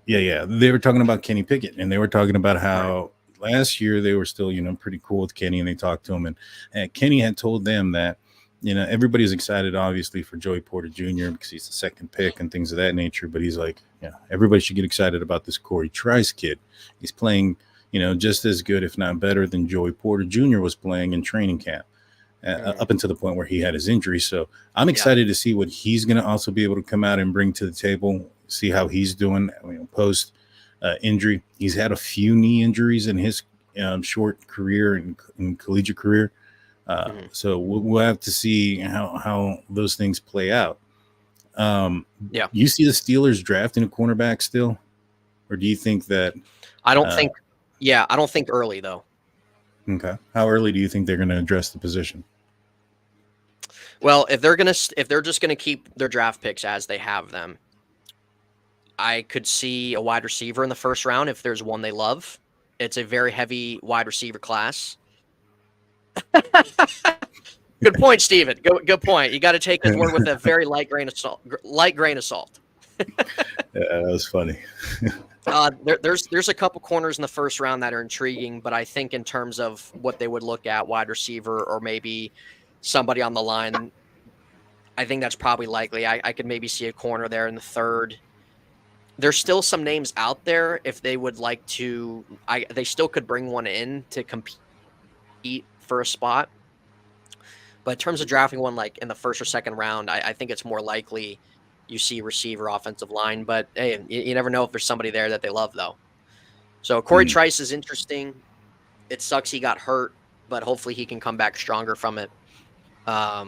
Yeah. They were talking about Kenny Pickett, and they were talking about how Right. last year they were still, pretty cool with Kenny, and they talked to him, and Kenny had told them that, everybody's excited, obviously, for Joey Porter Jr. because he's the second pick and things of that nature. But he's like, everybody should get excited about this Corey Trice kid. He's playing, just as good, if not better, than Joey Porter Jr. was playing in training camp. Up until the point where he had his injury. So I'm excited to see what he's going to also be able to come out and bring to the table, see how he's doing post injury. He's had a few knee injuries in his short career and collegiate career. So we'll have to see how those things play out. You see the Steelers drafting a cornerback still? Or do you think that? I don't think early, though. Okay. How early do you think they're going to address the position? Well, if they're just gonna keep their draft picks as they have them, I could see a wide receiver in the first round if there's one they love. It's a very heavy wide receiver class. Good point, Steven. Good point. You got to take his word with a very light grain of salt. Yeah, that was funny. There's a couple corners in the first round that are intriguing, but I think in terms of what they would look at, wide receiver or maybe somebody on the line, I think that's probably likely. I could maybe see a corner there in the third. There's still some names out there if they would like to. They still could bring one in to compete for a spot. But in terms of drafting one like in the first or second round, I think it's more likely you see receiver, offensive line. But hey, you never know if there's somebody there that they love, though. So Corey Trice is interesting. It sucks he got hurt, but hopefully he can come back stronger from it. I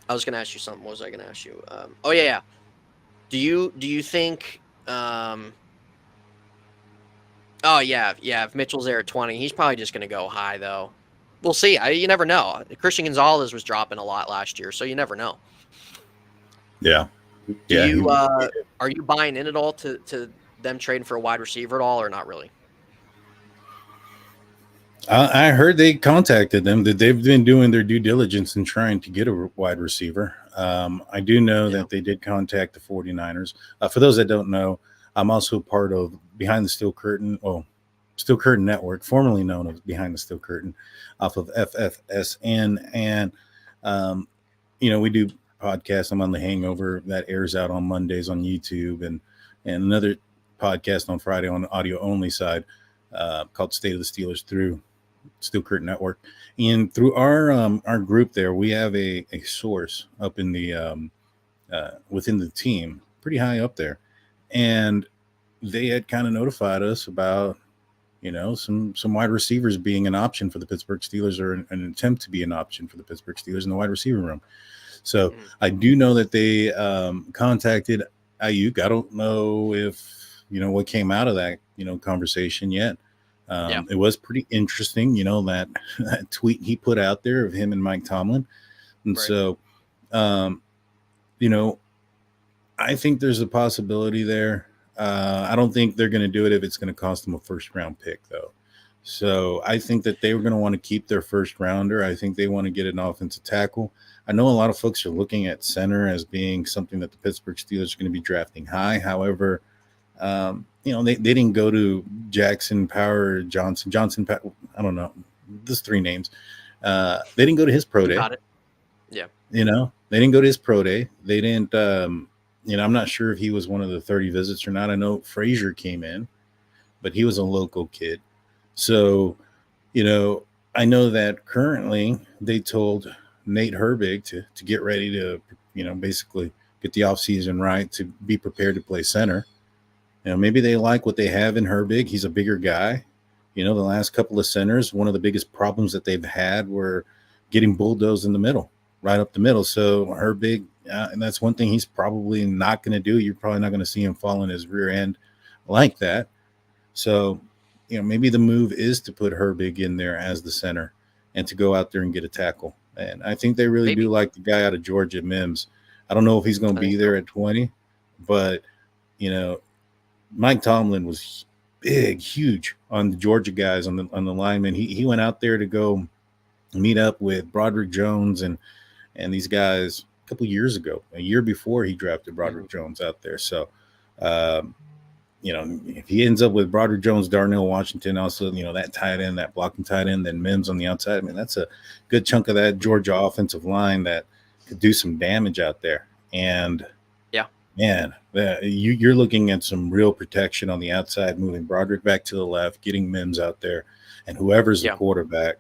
was going to ask you something. What was I going to ask you? Yeah. Do you think? If Mitchell's there at 20, he's probably just going to go high, though. We'll see. You never know. Christian Gonzalez was dropping a lot last year, so you never know. Yeah. Are you buying in at all to them trading for a wide receiver at all, or not really? I heard they contacted them, that they've been doing their due diligence and trying to get a wide receiver. I do know that they did contact the 49ers. For those that don't know, I'm also part of Behind the Steel Curtain, Steel Curtain Network, formerly known as Behind the Steel Curtain, off of FFSN. And, we do podcasts. I'm on The Hangover that airs out on Mondays on YouTube, and another podcast on Friday on the audio only side called State of the Steelers through Steel Curtain Network. And through our group there, we have a source up in the within the team, pretty high up there. And they had kind of notified us about some wide receivers being an option for the Pittsburgh Steelers, or an attempt to be an option for the Pittsburgh Steelers in the wide receiver room. So I do know that they contacted Ayuk. I don't know if what came out of that conversation yet. It was pretty interesting, that tweet he put out there of him and Mike Tomlin. And so, I think there's a possibility there. I don't think they're going to do it if it's going to cost them a first round pick, though. So I think that they were going to want to keep their first rounder. I think they want to get an offensive tackle. I know a lot of folks are looking at center as being something that the Pittsburgh Steelers are going to be drafting high. However, they didn't go to Jackson, Power, Johnson. I don't know. There's three names. They didn't go to his pro day. Got it. Yeah. They didn't go to his pro day. They didn't. I'm not sure if he was one of the 30 visits or not. I know Frazier came in, but he was a local kid. So, I know that currently they told Nate Herbig to get ready to, basically get the offseason right, to be prepared to play center. Maybe they like what they have in Herbig. He's a bigger guy. The last couple of centers, one of the biggest problems that they've had were getting bulldozed in the middle, right up the middle. So Herbig, and that's one thing he's probably not going to do. You're probably not going to see him fall in his rear end like that. So, maybe the move is to put Herbig in there as the center and to go out there and get a tackle. And I think they really do like the guy out of Georgia, Mims. I don't know if he's going to be there at 20, but, Mike Tomlin was big, huge on the Georgia guys, on the linemen. He went out there to go meet up with Broderick Jones and these guys a couple years ago, a year before he drafted Broderick Jones out there. So, um, if he ends up with Broderick Jones, Darnell Washington, also, that tight end, that blocking tight end, then Mims on the outside. I mean, that's a good chunk of that Georgia offensive line that could do some damage out there. And yeah, man, you're looking at some real protection on the outside, moving Broderick back to the left, getting Mims out there, and whoever's the quarterback.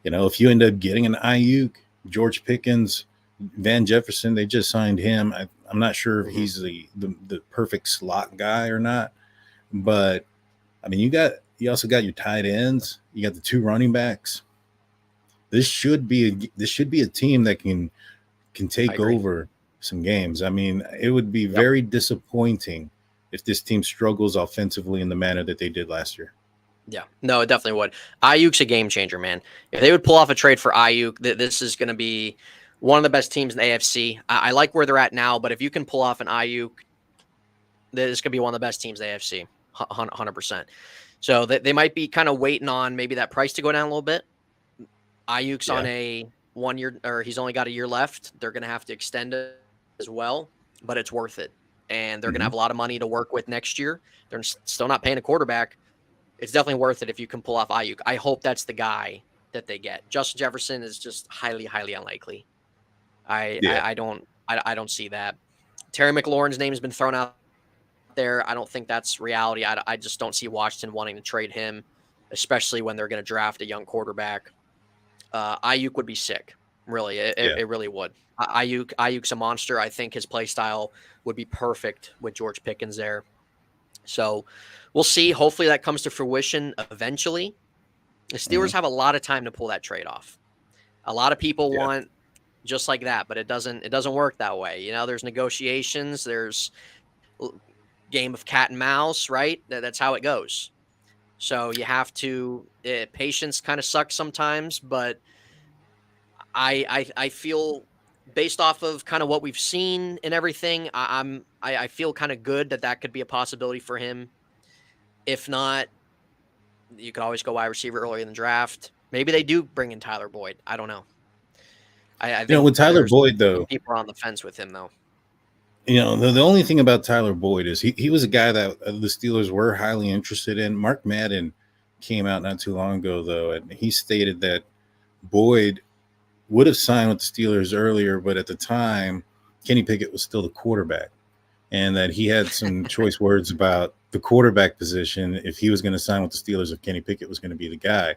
If you end up getting an Ayuk, George Pickens, Van Jefferson, they just signed him. I'm not sure if he's the perfect slot guy or not, but I mean, you also got your tight ends, you got the 2 running backs. This should be a team that can take over some games. I mean, it would be very disappointing if this team struggles offensively in the manner that they did last year. Yeah, no, it definitely would. Ayuk's a game changer, man. If they would pull off a trade for Ayuk, this is going to be one of the best teams in the AFC. I like where they're at now, but if you can pull off an Ayuk, this is going to be one of the best teams in the AFC, 100%. So they might be kind of waiting on maybe that price to go down a little bit. Ayuk's on a 1 year, or he's only got a year left. They're going to have to extend it as well, but it's worth it. And they're going to have a lot of money to work with next year. They're still not paying a quarterback. It's definitely worth it if you can pull off Ayuk. I hope that's the guy that they get. Justin Jefferson is just highly, highly unlikely. I don't see that. Terry McLaurin's name has been thrown out there. I don't think that's reality. I just don't see Washington wanting to trade him, especially when they're going to draft a young quarterback. Ayuk would be sick. Really, it really would. Ayuk's a monster. I think his play style would be perfect with George Pickens there. So we'll see. Hopefully that comes to fruition eventually. The Steelers have a lot of time to pull that trade off. A lot of people want just like that, but it doesn't work that way. There's negotiations, there's game of cat and mouse, right? That's how it goes. So you have to, patience kind of sucks sometimes, but I feel based off of kind of what we've seen and everything, I feel kind of good that could be a possibility for him. If not, you could always go wide receiver earlier in the draft. Maybe they do bring in Tyler Boyd. I don't know. I think with Tyler Boyd, though, people are on the fence with him, though. The only thing about Tyler Boyd is he was a guy that the Steelers were highly interested in. Mark Madden came out not too long ago, though, and he stated that Boyd would have signed with the Steelers earlier, but at the time, Kenny Pickett was still the quarterback, and that he had some choice words about the quarterback position if he was going to sign with the Steelers, if Kenny Pickett was going to be the guy.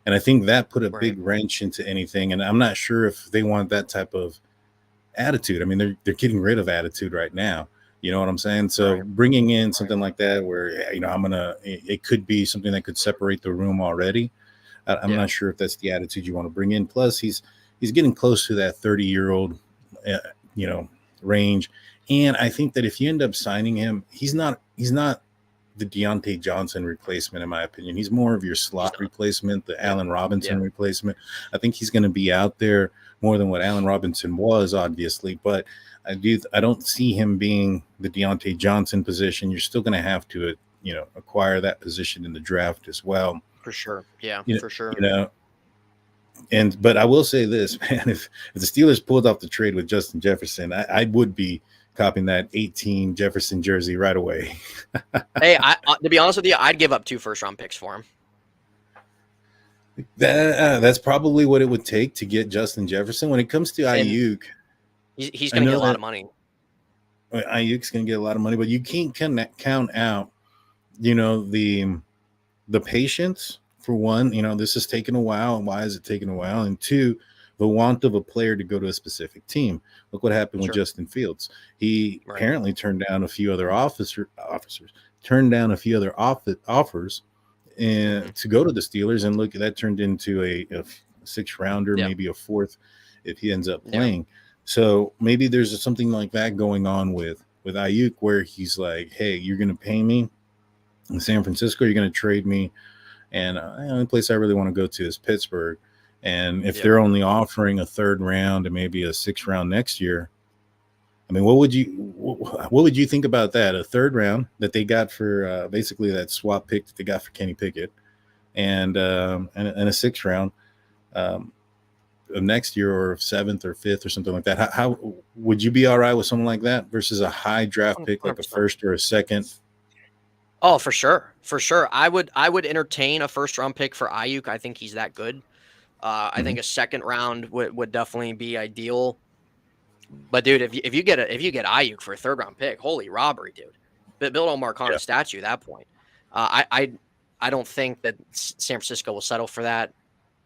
And I think that put a big wrench into anything. And I'm not sure if they want that type of attitude. I mean, they're getting rid of attitude right now. You know what I'm saying? So bringing in something like that where, it could be something that could separate the room already. I'm not sure if that's the attitude you want to bring in. Plus, he's getting close to that 30-year-old, range. And I think that if you end up signing him, he's not the Diontae Johnson replacement, in my opinion. He's more of your slot replacement, the Allen Robinson replacement. I think he's going to be out there more than what Allen Robinson was, obviously. But I don't see him being the Diontae Johnson position. You're still going to have to, acquire that position in the draft as well. For sure. Yeah, for sure. But I will say this, man, if the Steelers pulled off the trade with Justin Jefferson, I would be copying that 18 Jefferson jersey right away. Hey, to be honest with you, I'd give up 2 first-round picks for him. That's probably what it would take to get Justin Jefferson. When it comes to Ayuk, he's going to get a lot of money. Ayuk's going to get a lot of money, but you can't count out, the patience. For one, this is taking a while. Why is it taking a while? And 2, the want of a player to go to a specific team. Look what happened with Justin Fields. He apparently turned down a few other offers and to go to the Steelers. And look, that turned into a 6th rounder, maybe a 4th if he ends up playing. So maybe there's something like that going on with Ayuk, where he's like, hey, you're going to pay me in San Francisco, you're going to trade me. And the only place I really want to go to is Pittsburgh. And if they're only offering a 3rd round and maybe a 6th round next year, I mean, what would you think about that? A 3rd round that they got for basically that swap pick that they got for Kenny Pickett, and a 6th round. next year or 7th or 5th or something like that. How would you be all right with something like that versus a high draft pick like a 100%. first or a second? Oh, for sure. For sure. I would entertain a first round pick for Ayuk. I think he's that good. I think a second round would definitely be ideal. But dude, if you get Ayuk for a third round pick, holy robbery, dude. But build on Marcano's statue at that point. I don't think that San Francisco will settle for that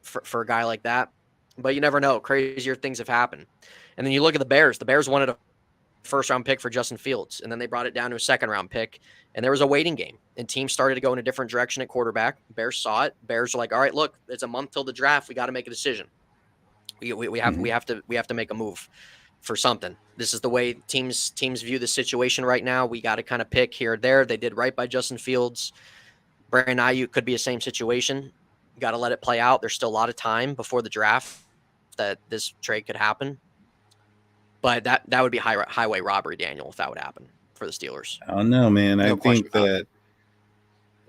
for a guy like that. But you never know. Crazier things have happened. And then you look at the Bears. The Bears wanted a first round pick for Justin Fields, and then they brought it down to a second round pick. And there was a waiting game, and teams started to go in a different direction at quarterback. Bears saw it. Bears were like, all right, look, it's a month till the draft. We got to make a decision. We have to make a move for something. This is the way teams view the situation right now. We got to kind of pick here or there. They did right by Justin Fields. Brandon Ayuk could be the same situation. You got to let it play out. There's still a lot of time before the draft that this trade could happen. But that would be highway robbery, Daniel, if that would happen for the Steelers. I don't know, man. No I think question about that.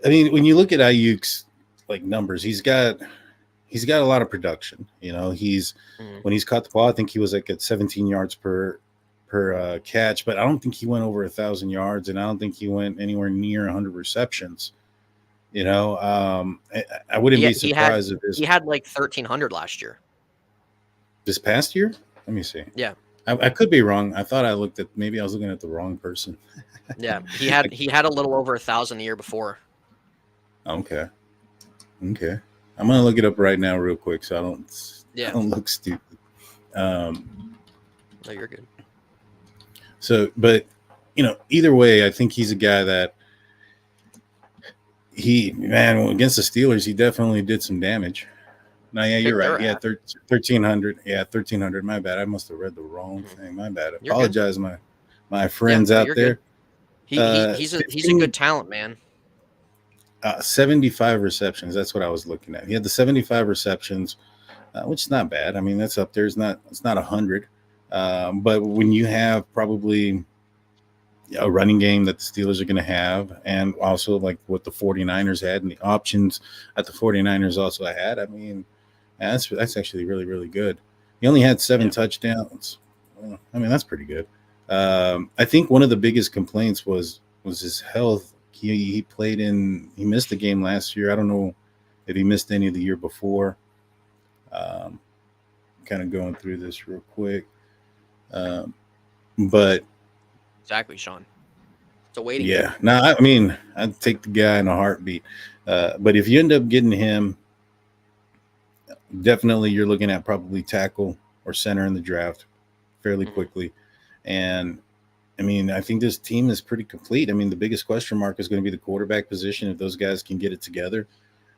I mean, when you look at Ayuk's like numbers, he's got a lot of production. You know, when he's caught the ball, I think he was like at 17 yards per catch, but I don't think he went over 1,000 yards, and I don't think he went anywhere near 100 receptions. You know, I wouldn't be surprised if he had like 1,300 last year. This past year. Let me see. Yeah. I could be wrong. I thought maybe I was looking at the wrong person. Yeah, he had a little over 1,000 the year before. Okay. I'm gonna look it up right now, real quick, so I don't look stupid. No, you're good. So, but you know, either way, I think he's a guy that against the Steelers, he definitely did some damage. No, yeah, you're right. Yeah, 1,300. Yeah, 1,300. My bad. I must have read the wrong thing. My bad. I apologize, my friends out there. He's a good talent, man. 75 receptions. That's what I was looking at. He had the 75 receptions, which is not bad. I mean, that's up there. It's not 100. But when you have probably a running game that the Steelers are going to have, and also like what the 49ers had and the options that the 49ers also had, I mean, that's actually really, really good. He only had 7 touchdowns. I mean, that's pretty good. I think one of the biggest complaints was his health. He missed the game last year. I don't know if he missed any of the year before. Kind of going through this real quick. But exactly, Sean. It's a waiting. Yeah. No, I mean, I'd take the guy in a heartbeat. But if you end up getting him, definitely you're looking at probably tackle or center in the draft fairly quickly. And I mean, I think this team is pretty complete. I mean, the biggest question mark is going to be the quarterback position if those guys can get it together,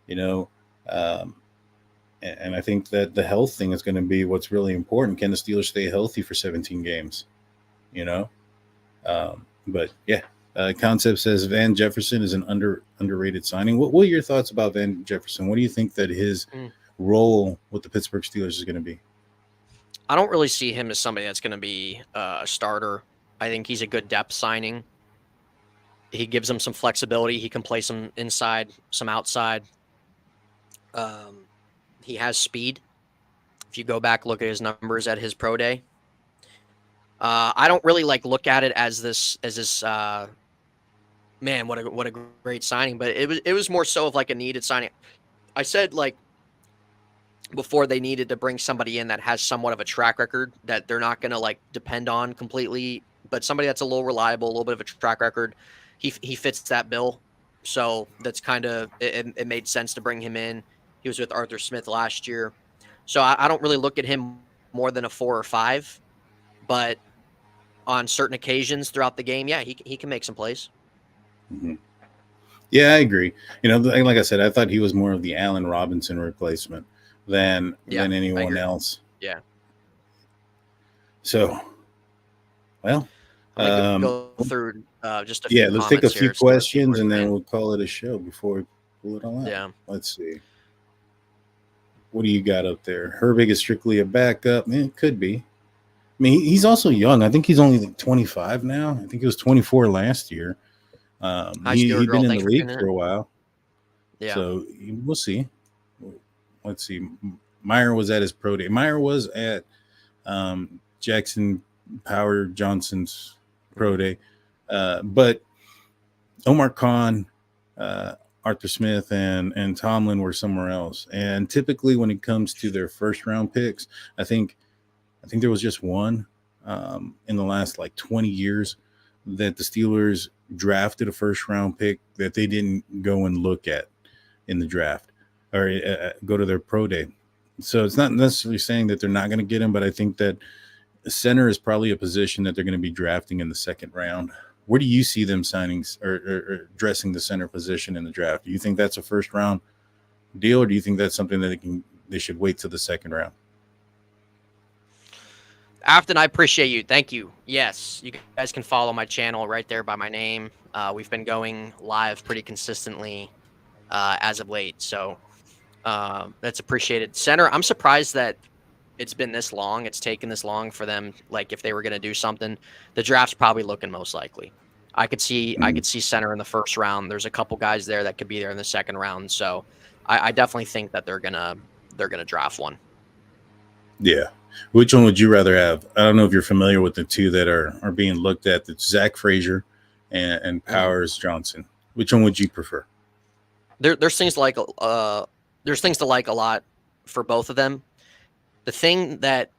you know. And I think that the health thing is going to be what's really important. Can the Steelers stay healthy for 17 games? You know? But yeah, Concept says Van Jefferson is an underrated signing. What are your thoughts about Van Jefferson? What do you think that his role with the Pittsburgh Steelers is going to be? I don't really see him as somebody that's going to be a starter. I think he's a good depth signing. He gives them some flexibility. He can play some inside, some outside. He has speed. If you go back, look at his numbers at his pro day. I don't really look at it as this man, what a great signing, but it was more so of like a needed signing. I said before they needed to bring somebody in that has somewhat of a track record that they're not going to depend on completely, but somebody that's a little reliable, a little bit of a track record. He fits that bill. So that's kind of, it made sense to bring him in. He was with Arthur Smith last year. So I don't really look at him more than a 4 or 5, but on certain occasions throughout the game, yeah, he can make some plays. Mm-hmm. Yeah, I agree. You know, like I said, I thought he was more of the Allen Robinson replacement than anyone else. Yeah. So, well, go through just a few. Yeah, let's take a few questions and then we'll call it a show before we pull it all out. Yeah. Let's see. What do you got up there? Herbig is strictly a backup. Man, it could be. I mean, he's also young. I think he's only 25 now. I think he was 24 last year. He's been in the league for a while. Yeah. So we'll see. Let's see. Meyer was at his pro day. Meyer was at Jackson Power Johnson's pro day, but Omar Khan, Arthur Smith, and Tomlin were somewhere else. And typically, when it comes to their first round picks, I think there was just one in the last like 20 years that the Steelers drafted a first round pick that they didn't go and look at in the draft or go to their pro day. So it's not necessarily saying that they're not going to get him, but I think that center is probably a position that they're going to be drafting in the second round. Where do you see them signing or addressing the center position in the draft? Do you think that's a first round deal, or do you think that's something that they should wait till the second round? Afton, I appreciate you. Thank you. Yes, you guys can follow my channel right there by my name. We've been going live pretty consistently as of late, so that's appreciated. Center, I'm surprised that it's been this long. It's taken this long for them. Like, if they were going to do something, the draft's probably looking most likely. I could see center in the first round. There's a couple guys there that could be there in the second round. So I definitely think that they're gonna draft one. Yeah. Which one would you rather have? I don't know if you're familiar with the two that are being looked at. It's Zach Frazier and Powers Johnson. Which one would you prefer? There's things to like a lot for both of them. The thing that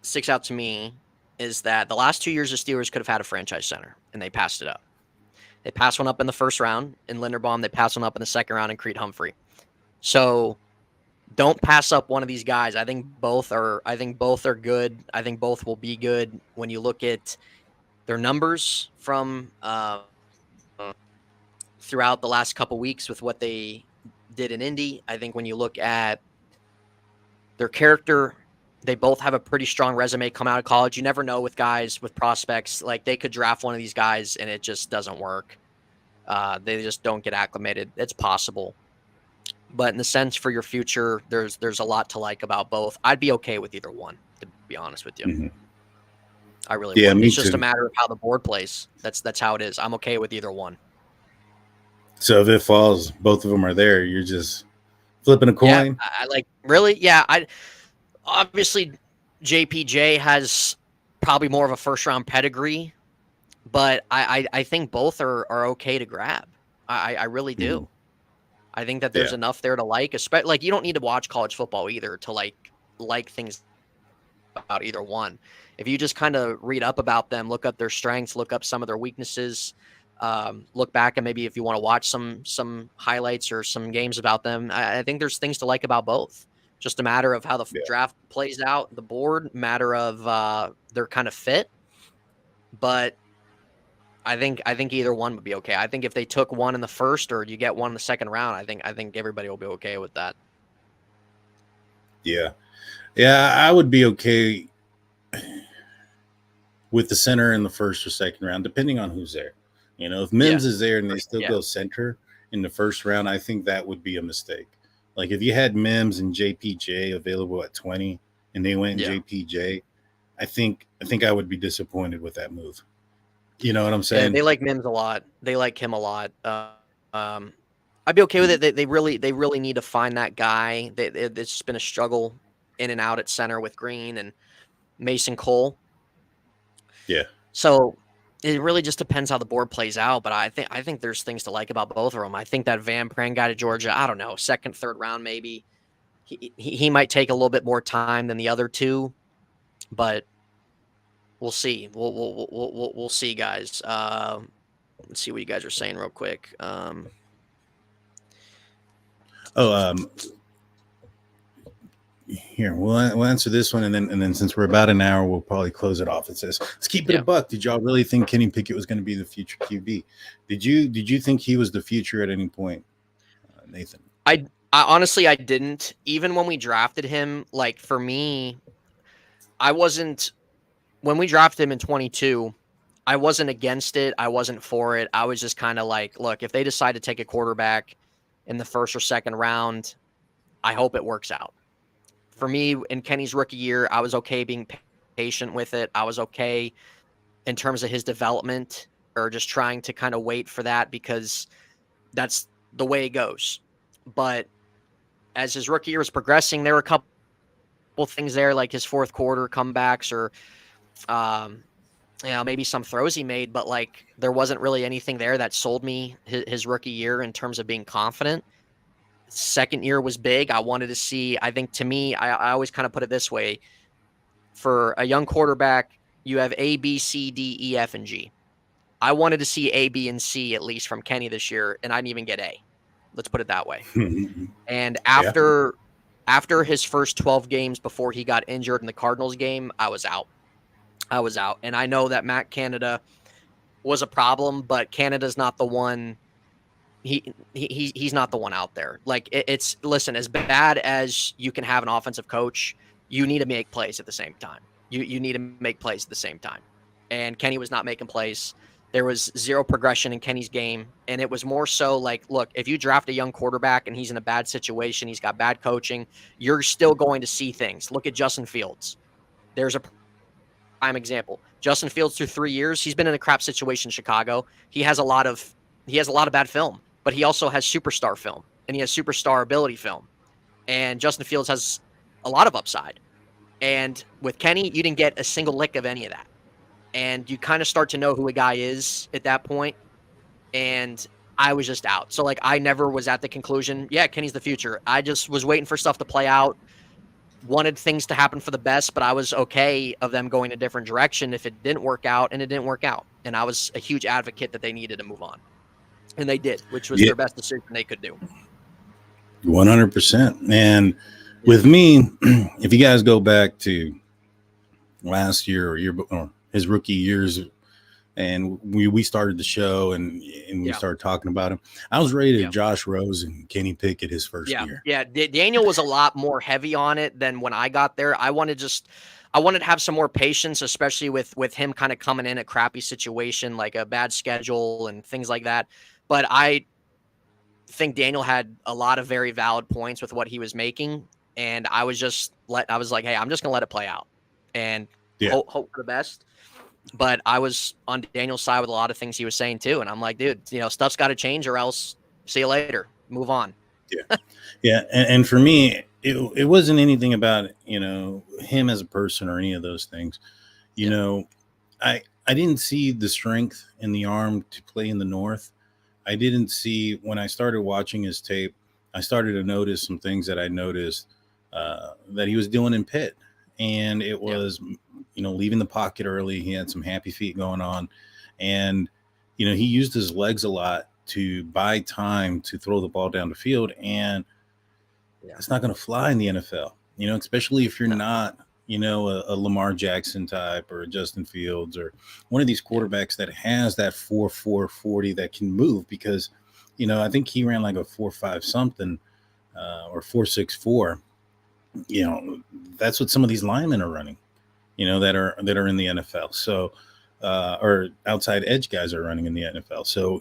sticks out to me is that the last 2 years the Steelers could have had a franchise center, and they passed it up. They passed one up in the first round in Linderbaum. They passed one up in the second round in Creed Humphrey. So don't pass up one of these guys. I think both are good. I think both will be good. When you look at their numbers from throughout the last couple weeks with what they did in Indy, I think when you look at their character, they both have a pretty strong resume come out of college. You never know with guys, with prospects. Like, they could draft one of these guys and it just doesn't work. They just don't get acclimated. It's possible. But in the sense for your future, there's a lot to like about both. I'd be okay with either one, to be honest with you. Mm-hmm. I really would. It's just a matter of how the board plays. That's how it is. I'm okay with either one. So if it falls, both of them are there. You're just flipping a coin. Yeah, I obviously JPJ has probably more of a first round pedigree, but I think both are okay to grab. I really do. Mm. I think that there's enough there to like, especially like you don't need to watch college football either to like things about either one. If you just kind of read up about them, look up their strengths, look up some of their weaknesses, look back, and maybe if you want to watch some highlights or some games about them, I think there's things to like about both. Just a matter of how the draft plays out, the board, matter of their kind of fit. But I think either one would be okay. I think if they took one in the first or you get one in the second round, I think everybody will be okay with that. Yeah. Yeah, I would be okay with the center in the first or second round, depending on who's there. You know, if Mims is there and they still go center in the first round, I think that would be a mistake. Like if you had Mims and JPJ available at 20 and they went JPJ, I think I would be disappointed with that move. You know what I'm saying? Yeah, they like Mims a lot. They like him a lot. I'd be okay with it. They really need to find that guy. It's just been a struggle in and out at center with Green and Mason Cole. Yeah. So it really just depends how the board plays out. But I think there's things to like about both of them. I think that Van Pran guy to Georgia, I don't know, second, third round maybe. He might take a little bit more time than the other two, but we'll see. We'll see, guys. Let's see what you guys are saying real quick. Here, we'll answer this one, and then since we're about an hour, we'll probably close it off. It says, "Let's keep it a buck." Did y'all really think Kenny Pickett was going to be the future QB? Did you think he was the future at any point, Nathan? I honestly I didn't. Even when we drafted him, like for me, I wasn't. When we drafted him in 22, I wasn't against it. I wasn't for it. I was just kind of like, look, if they decide to take a quarterback in the first or second round, I hope it works out. For me, in Kenny's rookie year, I was okay being patient with it. I was okay in terms of his development or just trying to kind of wait for that because that's the way it goes. But as his rookie year was progressing, there were a couple things there, like his fourth quarter comebacks or maybe some throws he made, but like there wasn't really anything there that sold me his rookie year in terms of being confident. Second year was big. I wanted to see, I think to me, I always kind of put it this way. For a young quarterback, you have A, B, C, D, E, F, and G. I wanted to see A, B, and C at least from Kenny this year, and I didn't even get A. Let's put it that way. And after his first 12 games before he got injured in the Cardinals game, I was out. And I know that Matt Canada was a problem, but Canada's not the one. He's not the one out there. Like it's listen, as bad as you can have an offensive coach, you need to make plays at the same time. You need to make plays at the same time. And Kenny was not making plays. There was zero progression in Kenny's game. And it was more so like, look, if you draft a young quarterback and he's in a bad situation, he's got bad coaching, you're still going to see things. Look at Justin Fields. There's a prime example. Justin Fields through 3 years, he's been in a crap situation in Chicago. He has a lot of bad film, but he also has superstar film and he has superstar ability film. And Justin Fields has a lot of upside. And with Kenny, you didn't get a single lick of any of that. And you kind of start to know who a guy is at that point. And I was just out. So, like, I never was at the conclusion, yeah, Kenny's the future. I just was waiting for stuff to play out, wanted things to happen for the best, but I was okay of them going a different direction if it didn't work out, and it didn't work out. And I was a huge advocate that they needed to move on. And they did, which was their best decision they could do. 100%. And with me, if you guys go back to last year or his rookie years, and we started the show and we started talking about him, I was ready to Josh Rose and Kenny Pickett his first year. Yeah, Daniel was a lot more heavy on it than when I got there. I wanted to have some more patience, especially with him kind of coming in a crappy situation, like a bad schedule and things like that. But I think Daniel had a lot of very valid points with what he was making. And I was like, hey, I'm just going to let it play out and hope for the best. But I was on Daniel's side with a lot of things he was saying too. And I'm like, dude, stuff's got to change or else see you later. Move on. Yeah. And for me, it wasn't anything about, him as a person or any of those things. I didn't see the strength in the arm to play in the North. I didn't see, when I started watching his tape, I started to notice some things that I noticed that he was doing in Pitt. And it was, leaving the pocket early. He had some happy feet going on. And, he used his legs a lot to buy time to throw the ball down the field. And it's not going to fly in the NFL, especially if you're not, a Lamar Jackson type or a Justin Fields or one of these quarterbacks that has that 4.4 40 that can move, because, I think he ran like a 4.5 something or 4.64. That's what some of these linemen are running, that are in the NFL. So, or outside edge guys are running in the NFL. So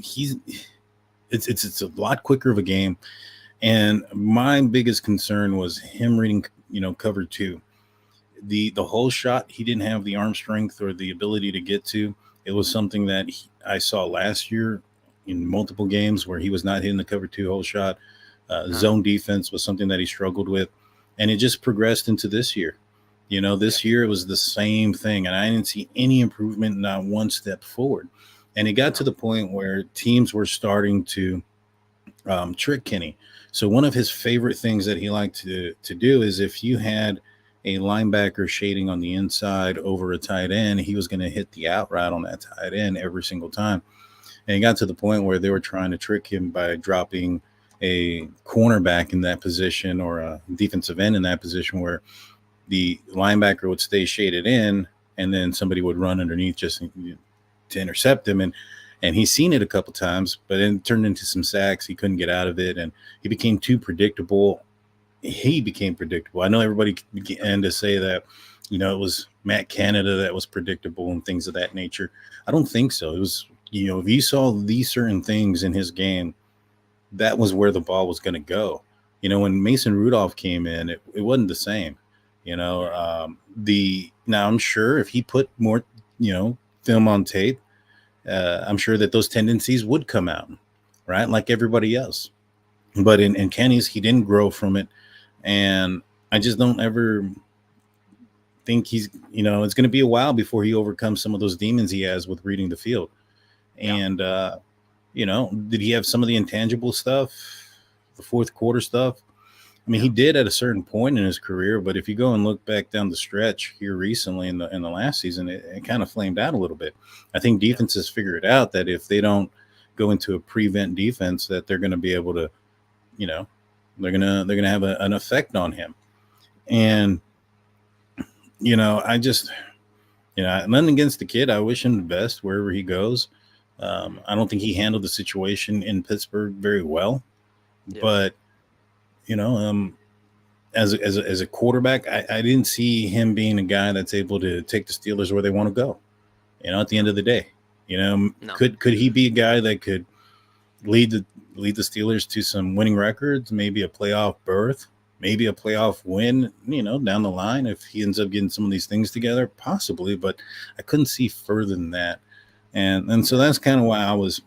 it's a lot quicker of a game. And my biggest concern was him reading, cover 2. The whole shot, he didn't have the arm strength or the ability to get to. It was something that I saw last year in multiple games where he was not hitting the cover 2 whole shot. Zone defense was something that he struggled with. And it just progressed into this year. This year it was the same thing. And I didn't see any improvement, not one step forward. And it got to the point where teams were starting to trick Kenny. So one of his favorite things that he liked to do is if you had a linebacker shading on the inside over a tight end, he was going to hit the out route on that tight end every single time. And it got to the point where they were trying to trick him by dropping a cornerback in that position or a defensive end in that position where the linebacker would stay shaded in and then somebody would run underneath just to intercept him. And he's seen it a couple times, but then it turned into some sacks. He couldn't get out of it, and he became too predictable. I know everybody began to say that, it was Matt Canada that was predictable and things of that nature. I don't think so. It was, if you saw these certain things in his game, that was where the ball was going to go. When Mason Rudolph came in, it wasn't the same. Now I'm sure if he put more, film on tape, I'm sure that those tendencies would come out, right? Like everybody else. But in Kenny's, he didn't grow from it. And I just don't ever think he's, it's going to be a while before he overcomes some of those demons he has with reading the field. And, did he have some of the intangible stuff, the fourth quarter stuff? I mean, he did at a certain point in his career, but if you go and look back down the stretch here recently in the last season, it kind of flamed out a little bit. I think defenses figured out that if they don't go into a prevent defense, that they're going to be able to, they're gonna have an effect on him. And I just, nothing against the kid. I wish him the best wherever he goes. I don't think he handled the situation in Pittsburgh very well, but as a quarterback, I didn't see him being a guy that's able to take the Steelers where they want to go. At the end of the day, no. could he be a guy that could lead the Steelers to some winning records, maybe a playoff berth, maybe a playoff win, down the line if he ends up getting some of these things together, possibly, but I couldn't see further than that. And so that's kind of why I was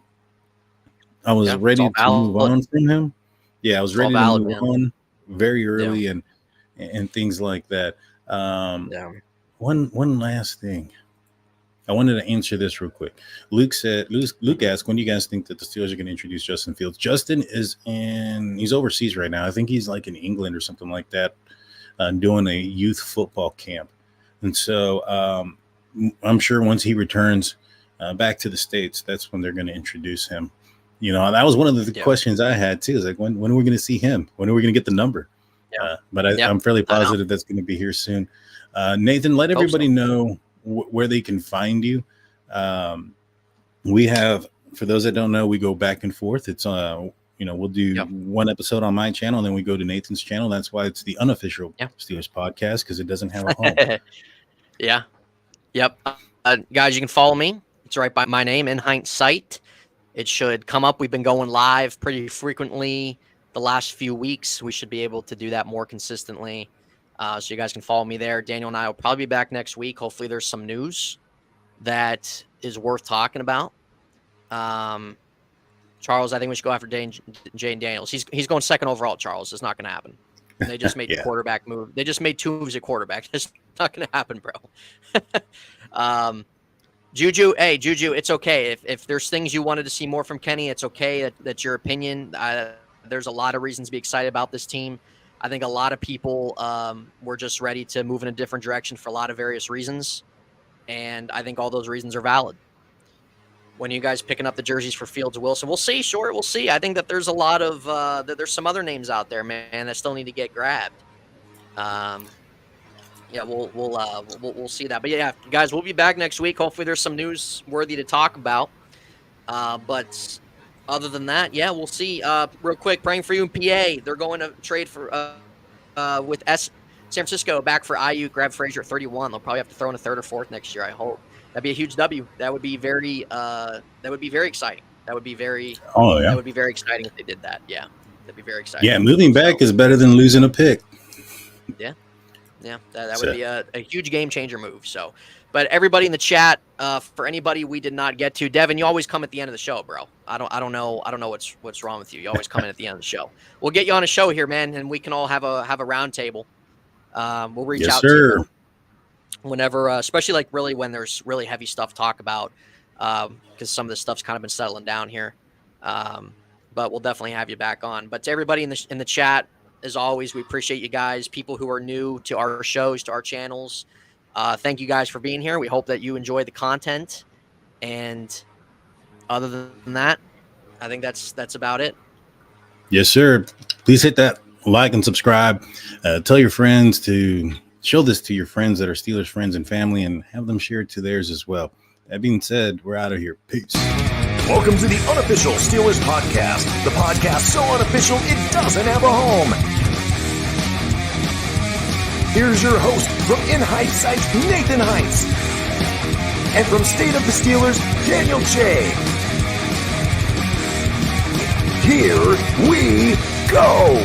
ready to move on from him. Yeah, I was ready to move on very early and things like that. One last thing. I wanted to answer this real quick. Luke asked, when do you guys think that the Steelers are going to introduce Justin Fields? Justin he's overseas right now. I think he's like in England or something like that, doing a youth football camp. And so I'm sure once he returns back to the States, that's when they're going to introduce him. That was one of the questions I had too. Is like, when are we going to see him? When are we going to get the number? But I'm fairly positive that's going to be here soon. Nathan, let everybody know where they can find you. We have, for those that don't know, we go back and forth. It's we'll do one episode on my channel, and then we go to Nathan's channel. That's why it's the unofficial Steelers podcast, because it doesn't have a home. Guys, you can follow me. It's right by my name, In Hindsight. It should come up. We've been going live pretty frequently the last few weeks. We should be able to do that more consistently. So you guys can follow me there. Daniel and I will probably be back next week. Hopefully there's some news that is worth talking about. Charles, I think we should go after Jane Daniels. He's going second overall, Charles. It's not going to happen. They just made the quarterback move. They just made 2 moves at quarterback. It's not going to happen, bro. Juju, it's okay. If there's things you wanted to see more from Kenny, it's okay. That's your opinion. There's a lot of reasons to be excited about this team. I think a lot of people were just ready to move in a different direction for a lot of various reasons. And I think all those reasons are valid. When you guys picking up the jerseys for Fields Wilson, we'll see. Sure, we'll see. I think that there's a lot of there's some other names out there, man, that still need to get grabbed. We'll see that. But yeah, guys, we'll be back next week. Hopefully there's some news worthy to talk about. But other than that, we'll see. Real quick, praying for you in PA. They're going to trade for with San Francisco back for IU, grab Frazier at 31. They'll probably have to throw in a third or fourth next year, I hope. That'd be a huge W. That would be very exciting. That would be very exciting if they did that. Yeah. That'd be very exciting. Yeah, moving back is better than losing a pick. Yeah. Yeah, that would be a huge game changer move. So, but everybody in the chat, for anybody we did not get to, Devin, you always come at the end of the show, bro. I don't know what's wrong with you. You always come in at the end of the show. We'll get you on a show here, man, and we can all have a round table. We'll reach out to you whenever, especially like really when there's really heavy stuff to talk about, because some of this stuff's kind of been settling down here. But we'll definitely have you back on. But to everybody in the chat, as always, we appreciate you guys, people who are new to our shows, to our channels. Thank you guys for being here. We hope that you enjoy the content. And other than that, I think that's about it. Yes, sir. Please hit that like and subscribe. Tell your friends to show this to your friends that are Steelers friends and family, and have them share it to theirs as well. That being said, we're out of here. Peace. Welcome to the unofficial Steelers podcast, the podcast so unofficial it doesn't have a home. Here's your host from In Hindsight, Nathan Heitz. And from State of the Steelers, Daniel J. Here we go.